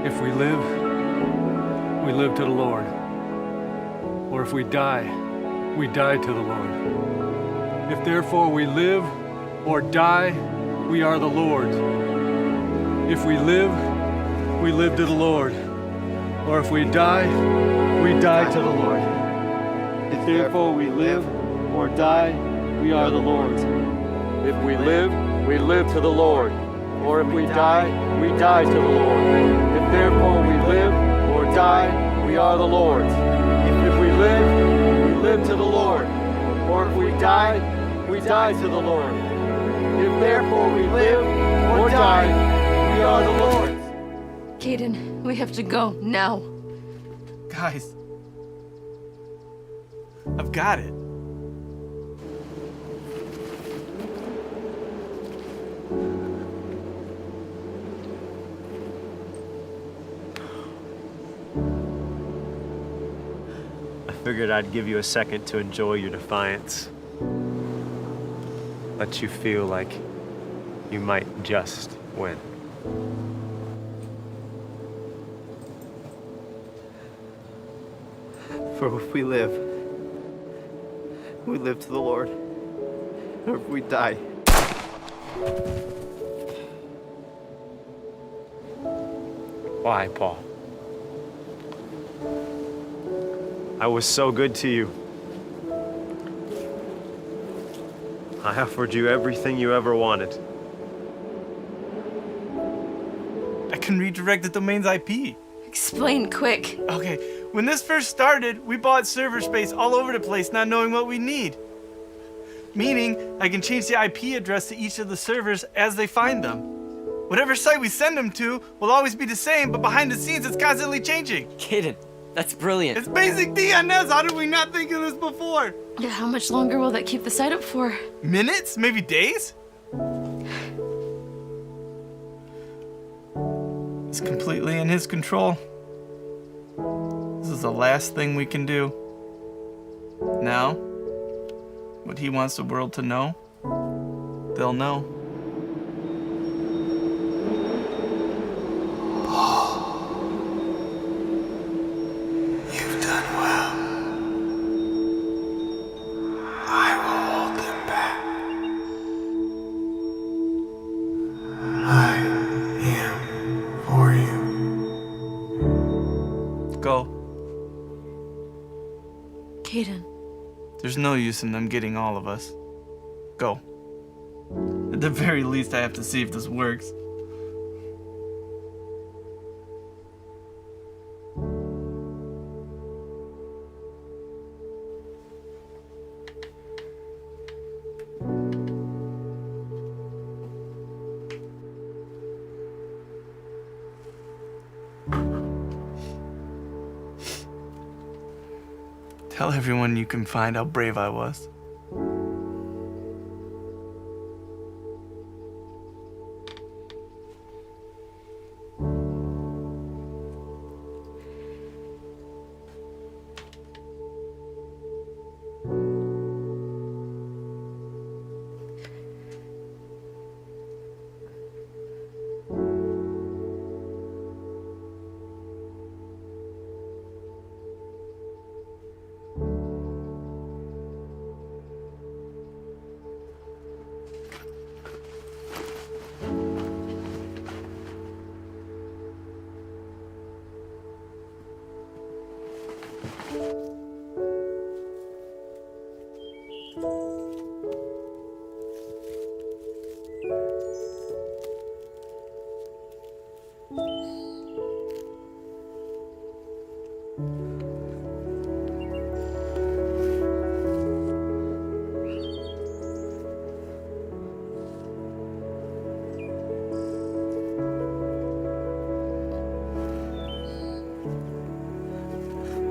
If we live to the Lord. Or if we die, we die to the Lord. If therefore we live or die, we are the Lord's. If we live to the Lord. Or if we die to the Lord. If therefore we live or die, we are the Lord's. If we live to the Lord. Or if we die to the Lord. If therefore we live or die, we are the Lord's. If we live to the Lord. Or if we die to the Lord. If therefore we live or die, we are the Lord's. Caden, we have to go now. Guys, I've got it. I figured I'd give you a second to enjoy your defiance. Let you feel like you might just win. For if we live to the Lord. Or if we die. Why, Paul? I was so good to you. I offered you everything you ever wanted. I can redirect the domain's IP. Explain quick. Okay, when this first started, we bought server space all over the place, not knowing what we need. Meaning, I can change the IP address to each of the servers as they find them. Whatever site we send them to will always be the same, but behind the scenes, it's constantly changing. Kaden, that's brilliant. It's basic D on this. How did we not think of this before? Yeah, how much longer will that keep the site up for? Minutes? Maybe days? It's completely in his control. This is the last thing we can do. Now, what he wants the world to know, they'll know. You've done well. I will hold them back. I am for you. Go. Caden. There's no use in them getting all of us. Go. At the very least, I have to see if this works. Tell everyone you can find how brave I was.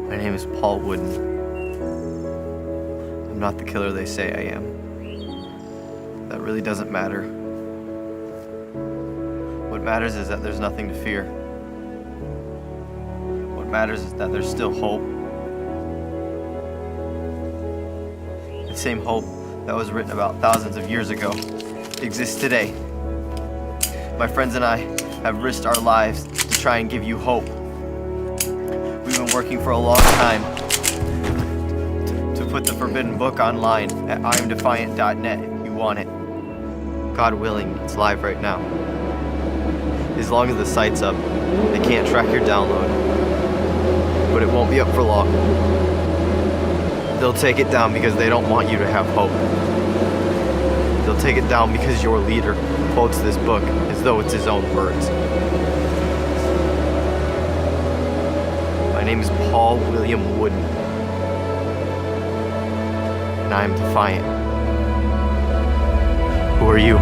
My name is Paul Wooden. I'm not the killer they say I am. That really doesn't matter. What matters is that there's nothing to fear. What matters is that there's still hope. The same hope that was written about thousands of years ago exists today. My friends and I have risked our lives to try and give you hope. We've been working for a long time to put the Forbidden Book online at imdefiant.net if you want it. God willing, it's live right now. As long as the site's up, they can't track your download. But it won't be up for long. They'll take it down because they don't want you to have hope. They'll take it down because your leader quotes this book as though it's his own words. My name is Paul William Wooden, and I am Defiant. Who are you?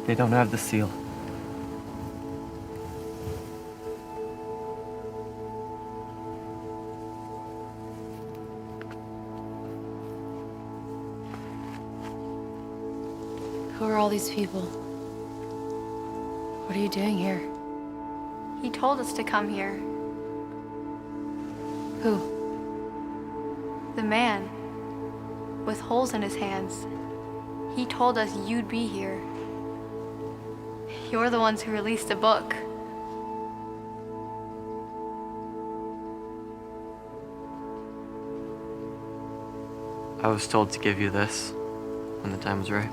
They don't have the seal. Who are all these people? What are you doing here? He told us to come here. Who? The man with holes in his hands. He told us you'd be here. You're the ones who released the book. I was told to give you this when the time was right.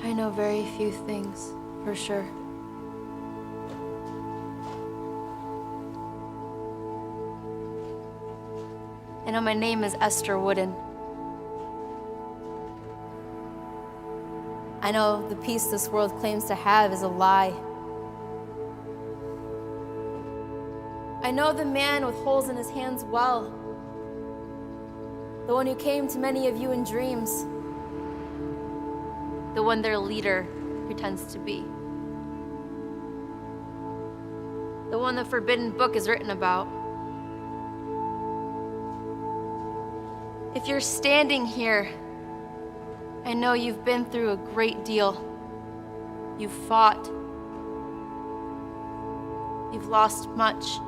I know very few things, for sure. I know my name is Esther Wooden. I know the peace this world claims to have is a lie. I know the man with holes in his hands well. The one who came to many of you in dreams. The one their leader pretends to be. The one the Forbidden Book is written about. If you're standing here, I know you've been through a great deal. You've fought. You've lost much.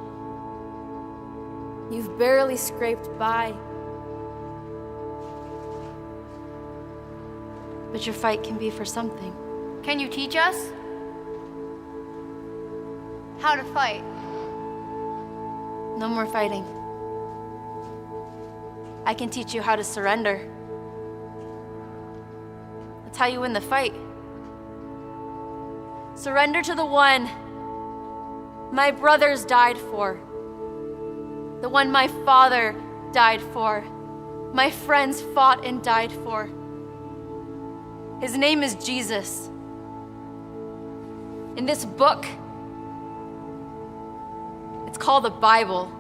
You've barely scraped by. But your fight can be for something. Can you teach us how to fight? No more fighting. I can teach you how to surrender. That's how you win the fight. Surrender to the one my brothers died for. The one my father died for. My friends fought and died for. His name is Jesus. In this book, it's called the Bible.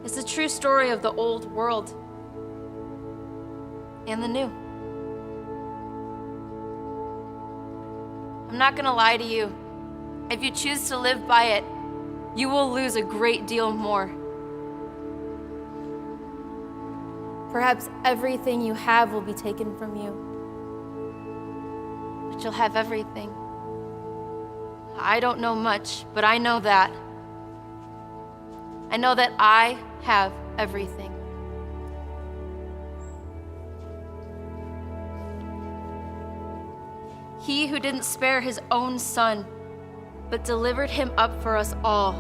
It's a true story of the old world. and the new. I'm not gonna lie to you. If you choose to live by it, you will lose a great deal more. Perhaps everything you have will be taken from you, but you'll have everything. I don't know much, but I know that. I know that I have everything. He who didn't spare his own son, but delivered him up for us all,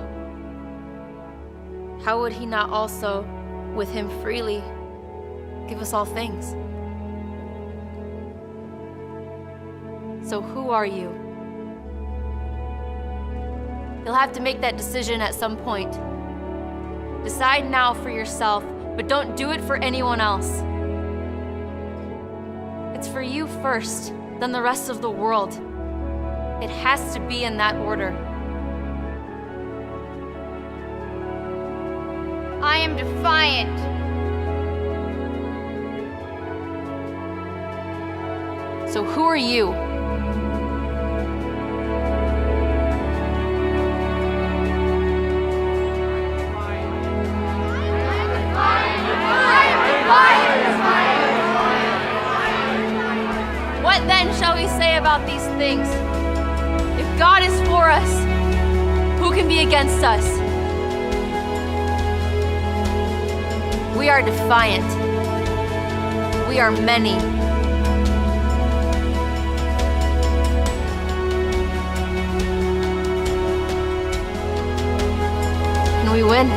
how would he not also, with him freely, give us all things? So who are you? You'll have to make that decision at some point. Decide now for yourself, but don't do it for anyone else. It's for you first, then the rest of the world. It has to be in that order. I am defiant. So who are you? What then shall we say about these things? If God is for us, who can be against us? We are defiant. We are many. Can we win?